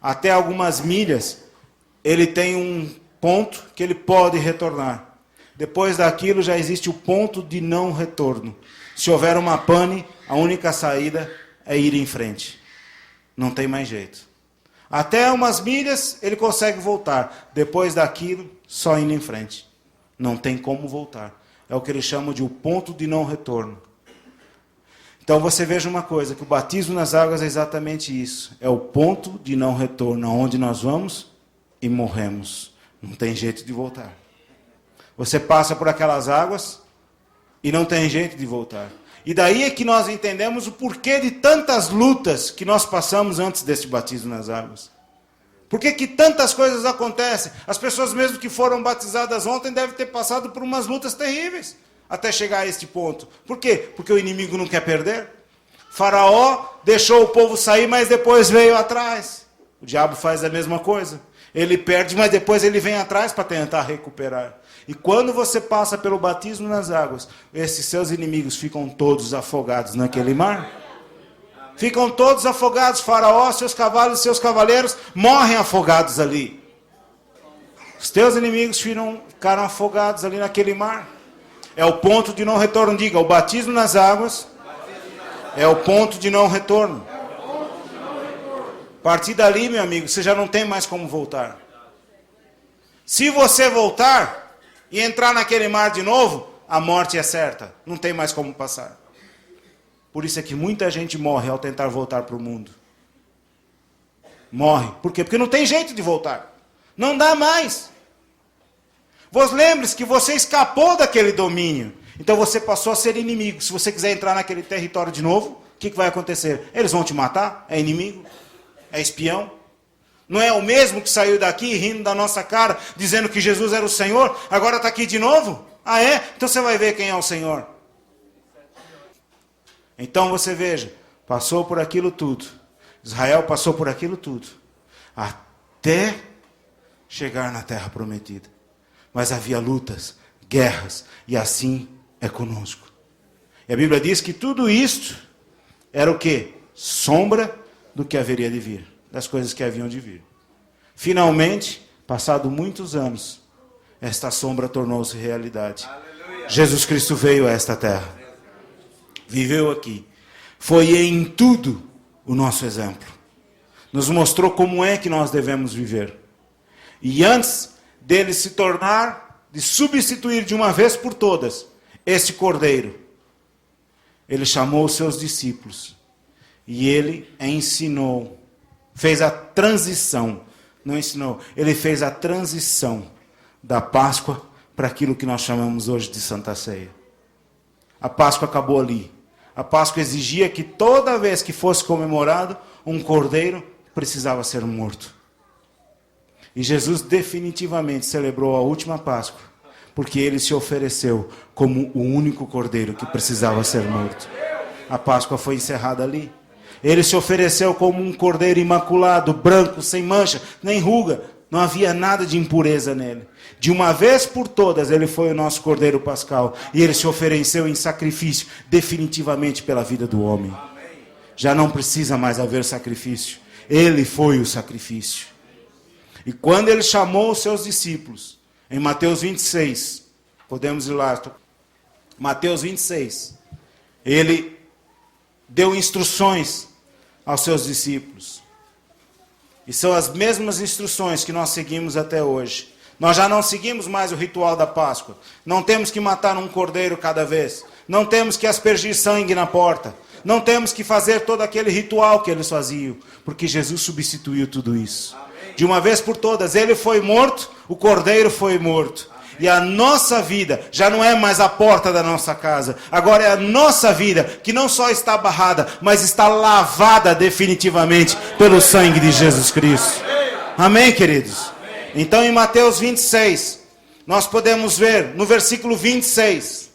até algumas milhas, ele tem um ponto que ele pode retornar. Depois daquilo já existe o ponto de não retorno. Se houver uma pane, a única saída é ir em frente. Não tem mais jeito. Até umas milhas ele consegue voltar. Depois daquilo, só indo em frente. Não tem como voltar. É o que eles chamam de o ponto de não retorno. Então você veja uma coisa, que o batismo nas águas é exatamente isso. É o ponto de não retorno, aonde nós vamos e morremos. Não tem jeito de voltar. Você passa por aquelas águas e não tem jeito de voltar. E daí é que nós entendemos o porquê de tantas lutas que nós passamos antes deste batismo nas águas. Por que tantas coisas acontecem? As pessoas mesmo que foram batizadas ontem devem ter passado por umas lutas terríveis até chegar a este ponto. Por quê? Porque o inimigo não quer perder. Faraó deixou o povo sair, mas depois veio atrás. O diabo faz a mesma coisa. Ele perde, mas depois ele vem atrás para tentar recuperar. E quando você passa pelo batismo nas águas, esses seus inimigos ficam todos afogados naquele mar. Ficam todos afogados. Faraó, seus cavalos e seus cavaleiros morrem afogados ali. Os teus inimigos ficaram afogados ali naquele mar. É o ponto de não retorno. Diga, o batismo nas águas é o ponto de não retorno. A partir dali, meu amigo, você já não tem mais como voltar. Se você voltar e entrar naquele mar de novo, a morte é certa. Não tem mais como passar. Por isso é que muita gente morre ao tentar voltar para o mundo. Morre. Por quê? Porque não tem jeito de voltar. Não dá mais. Lembre-se que você escapou daquele domínio. Então você passou a ser inimigo. Se você quiser entrar naquele território de novo, o que vai acontecer? Eles vão te matar? É inimigo? É espião? Não é o mesmo que saiu daqui rindo da nossa cara, dizendo que Jesus era o Senhor, agora está aqui de novo? Ah, é? Então você vai ver quem é o Senhor. Então você veja, passou por aquilo tudo. Israel passou por aquilo tudo. Até chegar na terra prometida. Mas havia lutas, guerras, e assim é conosco. E a Bíblia diz que tudo isto era o quê? Sombra do que haveria de vir, das coisas que haviam de vir. Finalmente, passado muitos anos, esta sombra tornou-se realidade. Aleluia. Jesus Cristo veio a esta terra, viveu aqui, foi em tudo o nosso exemplo, nos mostrou como é que nós devemos viver. E antes dele se tornar, de substituir de uma vez por todas este cordeiro, ele chamou os seus discípulos e ele ensinou, fez a transição, não ensinou, ele fez a transição da Páscoa para aquilo que nós chamamos hoje de Santa Ceia. A Páscoa acabou ali. A Páscoa exigia que toda vez que fosse comemorado, um cordeiro precisava ser morto. E Jesus definitivamente celebrou a última Páscoa, porque ele se ofereceu como o único cordeiro que precisava ser morto. A Páscoa foi encerrada ali. Ele se ofereceu como um cordeiro imaculado, branco, sem mancha, nem ruga. Não havia nada de impureza nele. De uma vez por todas, ele foi o nosso cordeiro pascal. E ele se ofereceu em sacrifício, definitivamente pela vida do homem. Já não precisa mais haver sacrifício. Ele foi o sacrifício. E quando ele chamou os seus discípulos, em Mateus 26, podemos ir lá, Mateus 26, ele deu instruções aos seus discípulos. E são as mesmas instruções que nós seguimos até hoje. Nós já não seguimos mais o ritual da Páscoa. Não temos que matar um cordeiro cada vez. Não temos que aspergir sangue na porta. Não temos que fazer todo aquele ritual que eles faziam. Porque Jesus substituiu tudo isso. Amém. De uma vez por todas, ele foi morto, o cordeiro foi morto. E a nossa vida já não é mais a porta da nossa casa. Agora é a nossa vida que não só está barrada, mas está lavada definitivamente pelo sangue de Jesus Cristo. Amém, queridos? Então em Mateus 26, nós podemos ver no versículo 26.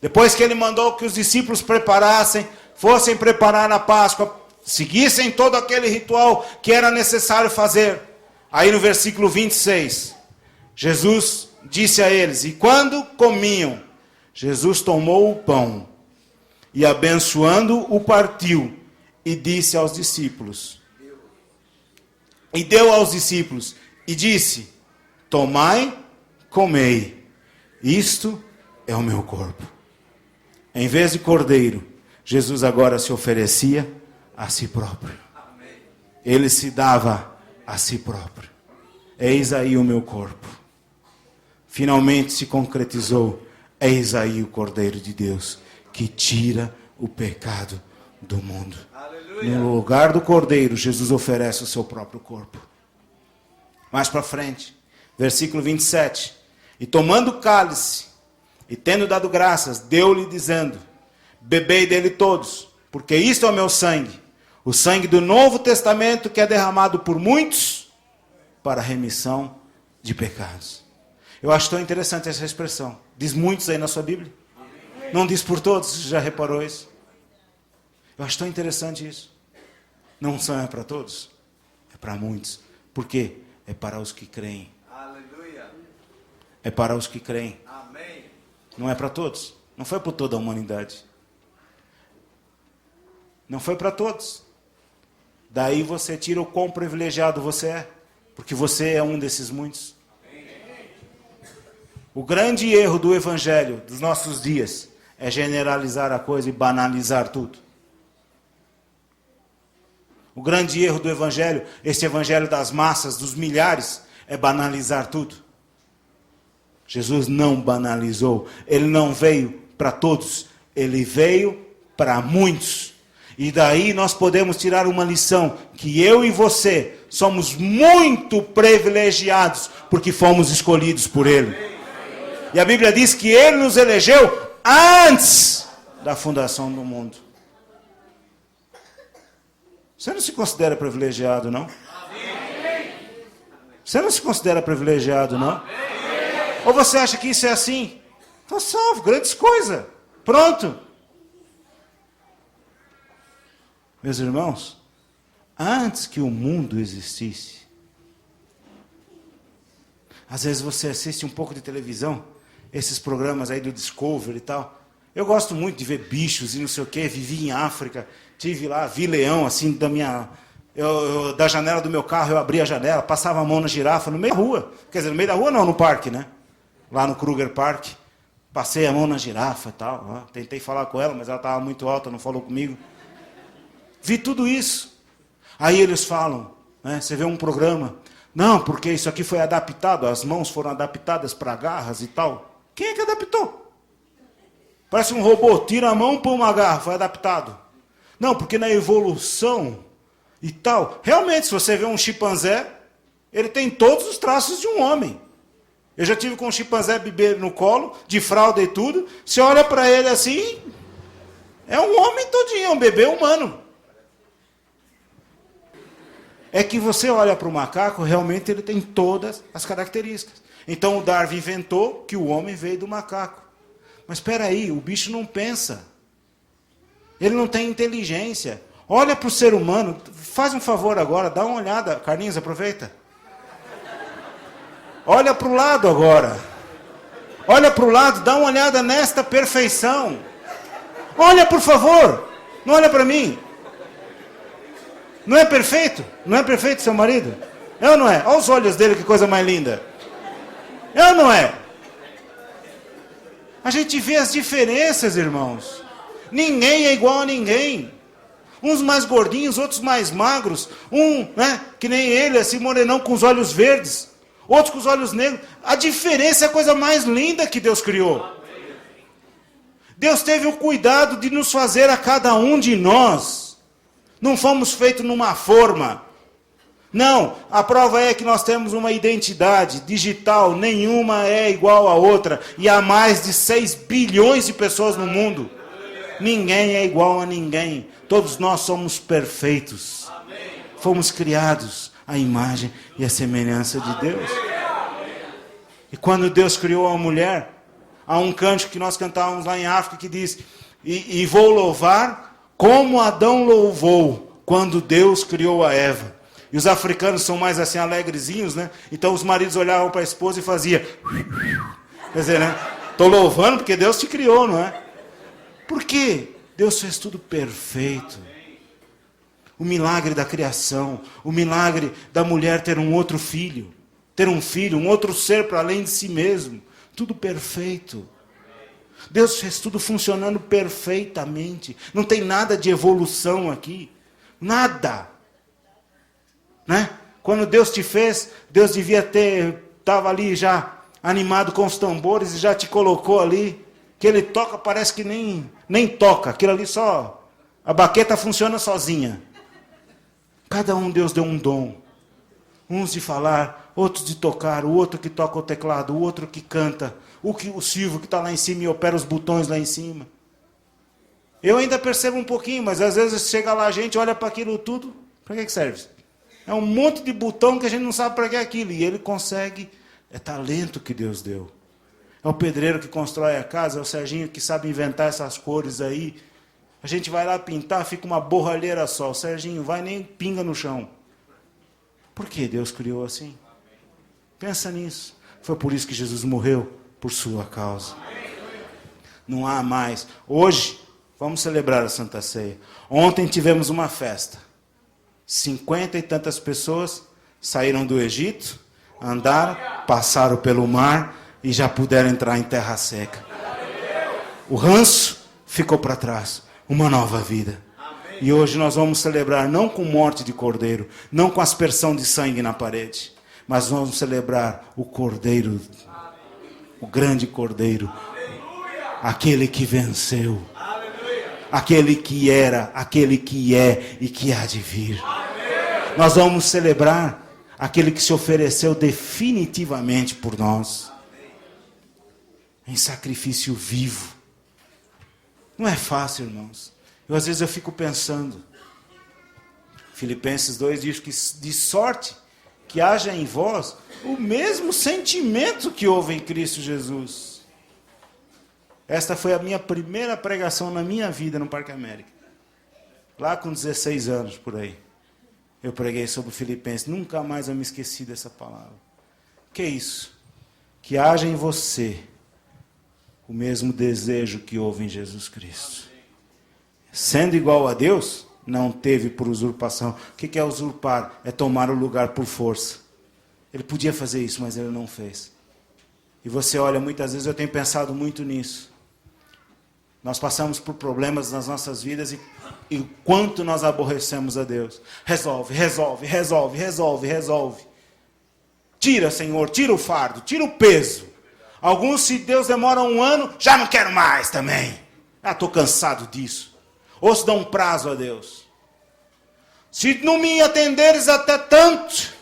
Depois que ele mandou que os discípulos preparassem, fossem preparar a Páscoa, seguissem todo aquele ritual que era necessário fazer. Aí no versículo 26, Jesus disse a eles, e quando comiam, Jesus tomou o pão e abençoando o partiu e disse aos discípulos, e deu aos discípulos e disse, tomai, comei, isto é o meu corpo. Em vez de cordeiro, Jesus agora se oferecia a si próprio. Ele se dava a si próprio. Eis aí o meu corpo. Finalmente se concretizou. Eis aí o Cordeiro de Deus, que tira o pecado do mundo. Aleluia. No lugar do Cordeiro, Jesus oferece o seu próprio corpo. Mais para frente, versículo 27. E tomando o cálice, e tendo dado graças, deu-lhe dizendo, bebei dele todos, porque isto é o meu sangue, o sangue do Novo Testamento, que é derramado por muitos, para a remissão de pecados. Eu acho tão interessante essa expressão. Diz muitos aí na sua Bíblia. Não diz por todos, você já reparou isso? Eu acho tão interessante isso. Não só é para todos, é para muitos. Por quê? É para os que creem. Aleluia. É para os que creem. Amém. Não é para todos. Não foi para toda a humanidade. Não foi para todos. Daí você tira o quão privilegiado você é. Porque você é um desses muitos. O grande erro do evangelho dos nossos dias é generalizar a coisa e banalizar tudo. O grande erro do evangelho, esse evangelho das massas, dos milhares, é banalizar tudo. Jesus não banalizou. Ele não veio para todos. Ele veio para muitos. E daí nós podemos tirar uma lição, que eu e você somos muito privilegiados, porque fomos escolhidos por Ele. E a Bíblia diz que Ele nos elegeu antes da fundação do mundo. Você não se considera privilegiado, não? Você não se considera privilegiado, não? Ou você acha que isso é assim? Então salvo, grandes coisas. Pronto. Meus irmãos, antes que o mundo existisse, às vezes você assiste um pouco de televisão, esses programas aí do Discovery e tal. Eu gosto muito de ver bichos e não sei o quê. Vivi em África, tive lá, vi leão assim da janela do meu carro, eu abria a janela, passava a mão na girafa no meio da rua. Quer dizer, no meio da rua não, no parque, né? Lá no Kruger Park. Passei a mão na girafa e tal. Tentei falar com ela, mas ela estava muito alta, não falou comigo. Vi tudo isso. Aí eles falam, né? Você vê um programa. Não, porque isso aqui foi adaptado, as mãos foram adaptadas para garras e tal. Quem é que adaptou? Parece um robô, tira a mão, põe uma garra, foi adaptado. Não, porque na evolução e tal, realmente, se você vê um chimpanzé, ele tem todos os traços de um homem. Eu já tive com um chimpanzé bebê no colo, de fralda e tudo, você olha para ele assim, é um homem todinho, é um bebê humano. É que você olha para o macaco, realmente ele tem todas as características. Então o Darwin inventou que o homem veio do macaco. Mas espera aí, o bicho não pensa. Ele não tem inteligência. Olha para o ser humano, faz um favor agora, dá uma olhada. Carlinhos, aproveita. Olha para o lado agora. Olha para o lado, dá uma olhada nesta perfeição. Olha, por favor. Não olha para mim. Não é perfeito? Não é perfeito seu marido? É ou não é? Olha os olhos dele, que coisa mais linda. É ou não é? A gente vê as diferenças, irmãos. Ninguém é igual a ninguém. Uns mais gordinhos, outros mais magros. Um, né, que nem ele, assim, morenão com os olhos verdes. Outros com os olhos negros. A diferença é a coisa mais linda que Deus criou. Deus teve o cuidado de nos fazer a cada um de nós. Não fomos feitos numa forma. Não, a prova é que nós temos uma identidade digital, nenhuma é igual a outra. E há mais de 6 bilhões de pessoas no mundo. Ninguém é igual a ninguém. Todos nós somos perfeitos. Fomos criados à imagem e à semelhança de Deus. E quando Deus criou a mulher, há um cântico que nós cantávamos lá em África que diz: e vou louvar como Adão louvou quando Deus criou a Eva. E os africanos são mais assim alegrezinhos, né? Então os maridos olhavam para a esposa e faziam. Quer dizer, né? Estou louvando porque Deus te criou, não é? Por quê? Deus fez tudo perfeito. O milagre da criação, o milagre da mulher ter um outro filho, ter um filho, um outro ser para além de si mesmo. Tudo perfeito. Deus fez tudo funcionando perfeitamente. Não tem nada de evolução aqui. Nada. Né? Quando Deus te fez, Deus devia estava ali já animado com os tambores e já te colocou ali. Que ele toca, parece que nem toca. Aquilo ali só, a baqueta funciona sozinha. Cada um Deus deu um dom. Uns de falar, outros de tocar, o outro que toca o teclado, o outro que canta, o Silvio que está lá em cima e opera os botões lá em cima. Eu ainda percebo um pouquinho, mas às vezes chega lá a gente, olha para aquilo tudo, para que serve? É um monte de botão que a gente não sabe para que é aquilo. E ele consegue, é talento que Deus deu. É o pedreiro que constrói a casa, é o Serginho que sabe inventar essas cores aí. A gente vai lá pintar, fica uma borralheira só. O Serginho vai nem pinga no chão. Por que Deus criou assim? Pensa nisso. Foi por isso que Jesus morreu, por sua causa. Não há mais. Hoje, vamos celebrar a Santa Ceia. Ontem tivemos uma festa. 50 e tantas pessoas saíram do Egito, andaram, passaram pelo mar e já puderam entrar em terra seca. O ranço ficou para trás. Uma nova vida. E hoje nós vamos celebrar não com morte de cordeiro, não com aspersão de sangue na parede, mas vamos celebrar o cordeiro, o grande cordeiro, aquele que venceu, aquele que era, aquele que é e que há de vir. Nós vamos celebrar aquele que se ofereceu definitivamente por nós, em sacrifício vivo. Não é fácil, irmãos. Às vezes eu fico pensando. Filipenses 2 diz que de sorte que haja em vós o mesmo sentimento que houve em Cristo Jesus. Esta foi a minha primeira pregação na minha vida no Parque América. Lá com 16 anos, por aí. Eu preguei sobre Filipenses. Nunca mais eu me esqueci dessa palavra. Que é isso? Que haja em você o mesmo desejo que houve em Jesus Cristo. Sendo igual a Deus, não teve por usurpação. O que é usurpar? É tomar o lugar por força. Ele podia fazer isso, mas ele não fez. E você olha, muitas vezes eu tenho pensado muito nisso. Nós passamos por problemas nas nossas vidas e quanto nós aborrecemos a Deus. Resolve, resolve, resolve, resolve, resolve. Tira, Senhor, tira o fardo, tira o peso. Alguns, se Deus demora 1 ano, já não quero mais também. Estou cansado disso. Ou se dá um prazo a Deus. Se não me atenderes até tanto,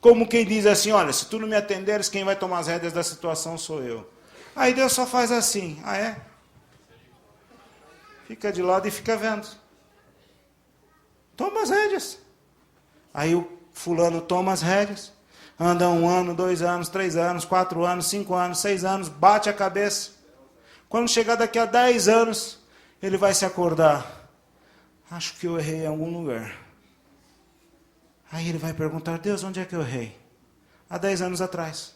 como quem diz assim, olha, se tu não me atenderes, quem vai tomar as rédeas da situação sou eu. Aí Deus só faz assim, ah é? Fica de lado e fica vendo. Toma as rédeas. Aí o fulano toma as rédeas. Anda 1 ano, 2 anos, 3 anos, 4 anos, 5 anos, 6 anos, bate a cabeça. Quando chegar daqui a 10 anos, ele vai se acordar. Acho que eu errei em algum lugar. Aí ele vai perguntar, Deus, onde é que eu errei? Há 10 anos atrás.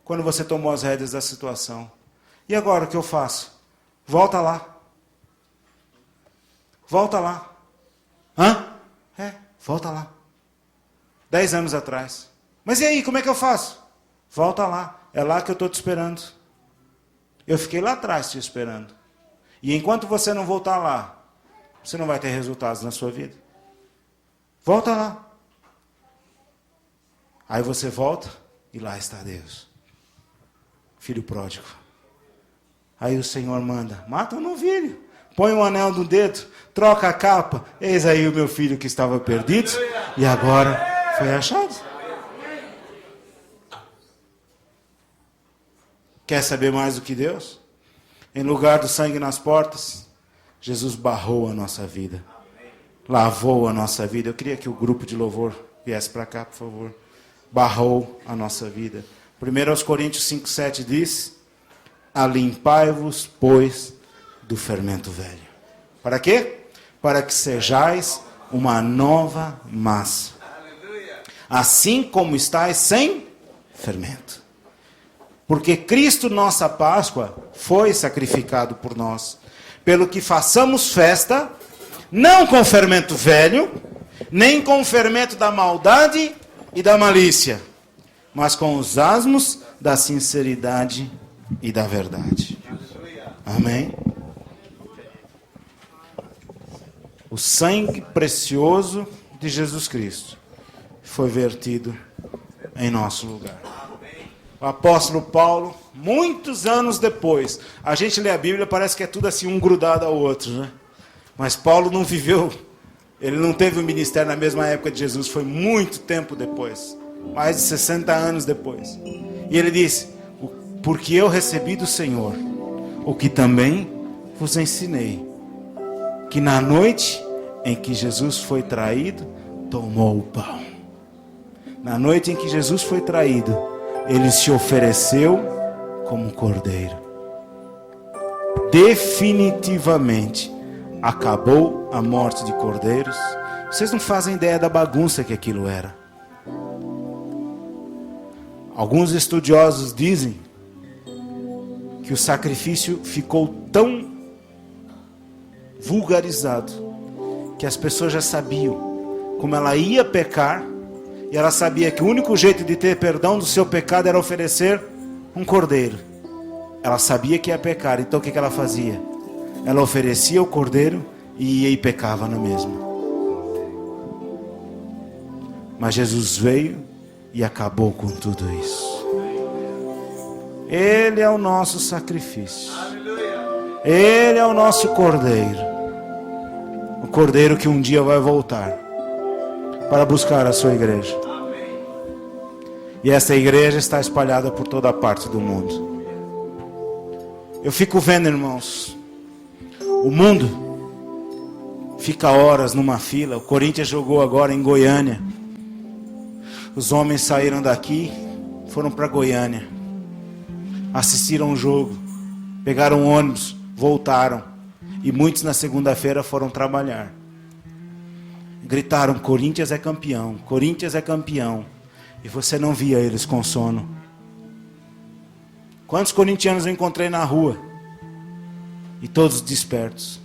Quando você tomou as rédeas da situação. E agora o que eu faço? Volta lá. Volta lá. Hã? Volta lá. 10 anos atrás. Mas e aí, como é que eu faço? Volta lá. É lá que eu estou te esperando. Eu fiquei lá atrás te esperando. E enquanto você não voltar lá, você não vai ter resultados na sua vida. Volta lá. Aí você volta e lá está Deus. Filho pródigo. Aí o Senhor manda, mata o novilho. Põe um anel no dedo, troca a capa. Eis aí o meu filho que estava perdido e agora Foi achado. Quer saber mais do que Deus? Em lugar do sangue nas portas, Jesus barrou a nossa vida. Lavou a nossa vida. Eu queria que o grupo de louvor viesse para cá, por favor. Barrou a nossa vida. 1 Coríntios 5,7 diz: alimpai-vos, pois, do fermento velho. Para quê? Para que sejais uma nova massa. Assim como estáis sem fermento. Porque Cristo, nossa Páscoa, foi sacrificado por nós. Pelo que façamos festa, não com fermento velho, nem com o fermento da maldade e da malícia, mas com os asmos da sinceridade e da verdade. Amém? O sangue precioso de Jesus Cristo foi vertido em nosso lugar. O apóstolo Paulo, muitos anos depois, a gente lê a Bíblia, parece que é tudo assim, um grudado ao outro, né? Mas Paulo não viveu, ele não teve o ministério na mesma época de Jesus, foi muito tempo depois, mais de 60 anos depois. E ele disse: porque eu recebi do Senhor o que também vos ensinei, que na noite em que Jesus foi traído, tomou o pão. Na noite em que Jesus foi traído, ele se ofereceu como um cordeiro. Definitivamente acabou a morte de cordeiros. Vocês não fazem ideia da bagunça que aquilo era. Alguns estudiosos dizem que o sacrifício ficou tão vulgarizado que as pessoas já sabiam como ela ia pecar. E ela sabia que o único jeito de ter perdão do seu pecado era oferecer um cordeiro. Ela sabia que ia pecar, então o que ela fazia? Ela oferecia o cordeiro e ia e pecava na mesma. Mas Jesus veio e acabou com tudo isso. Ele é o nosso sacrifício. Ele é o nosso cordeiro. O cordeiro que um dia vai voltar para buscar a sua igreja. E essa igreja está espalhada por toda parte do mundo. Eu fico vendo, irmãos, o mundo fica horas numa fila. O Corinthians jogou agora em Goiânia. Os homens saíram daqui, foram para Goiânia, assistiram o jogo, pegaram um ônibus, voltaram. E muitos na segunda-feira foram trabalhar. Gritaram: Corinthians é campeão, Corinthians é campeão. E você não via eles com sono. Quantos corintianos eu encontrei na rua? E todos despertos.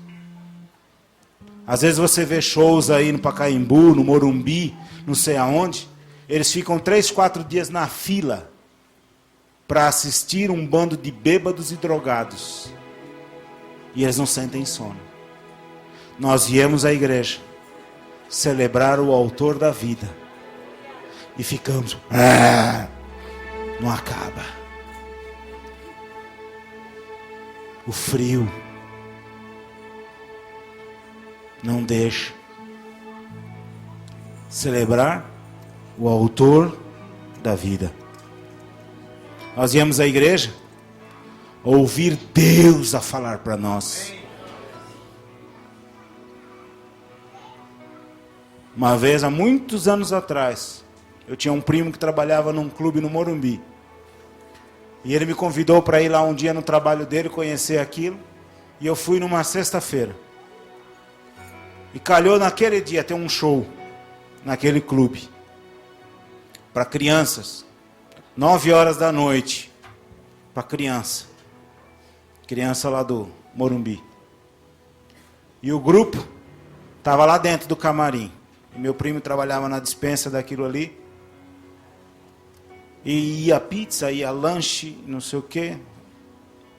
Às vezes você vê shows aí no Pacaembu, no Morumbi, não sei aonde. Eles ficam 3, 4 dias na fila para assistir um bando de bêbados e drogados. E eles não sentem sono. Nós viemos à igreja celebrar o autor da vida. E ficamos, não acaba. O frio não deixa celebrar o autor da vida. Nós viemos à igreja ouvir Deus a falar para nós. Uma vez, há muitos anos atrás, eu tinha um primo que trabalhava num clube no Morumbi. E ele me convidou para ir lá um dia no trabalho dele, conhecer aquilo. E eu fui numa sexta-feira. E calhou naquele dia ter um show naquele clube. Para crianças. 9 horas da noite. Para criança. Criança lá do Morumbi. E o grupo estava lá dentro do camarim. E meu primo trabalhava na despensa daquilo ali. E ia pizza, ia lanche, não sei o quê.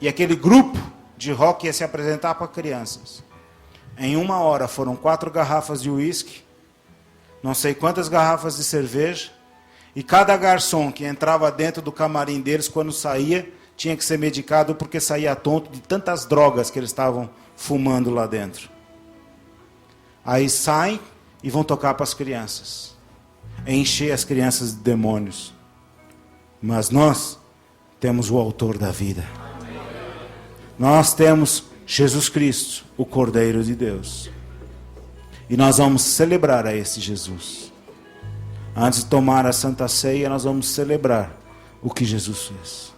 E aquele grupo de rock ia se apresentar para crianças. Em 1 hora foram 4 garrafas de uísque, não sei quantas garrafas de cerveja. E cada garçom que entrava dentro do camarim deles, quando saía, tinha que ser medicado porque saía tonto de tantas drogas que eles estavam fumando lá dentro. Aí saem e vão tocar para as crianças. encher as crianças de demônios. Mas nós temos o autor da vida. Nós temos Jesus Cristo, o Cordeiro de Deus. E nós vamos celebrar a esse Jesus. Antes de tomar a Santa Ceia, nós vamos celebrar o que Jesus fez.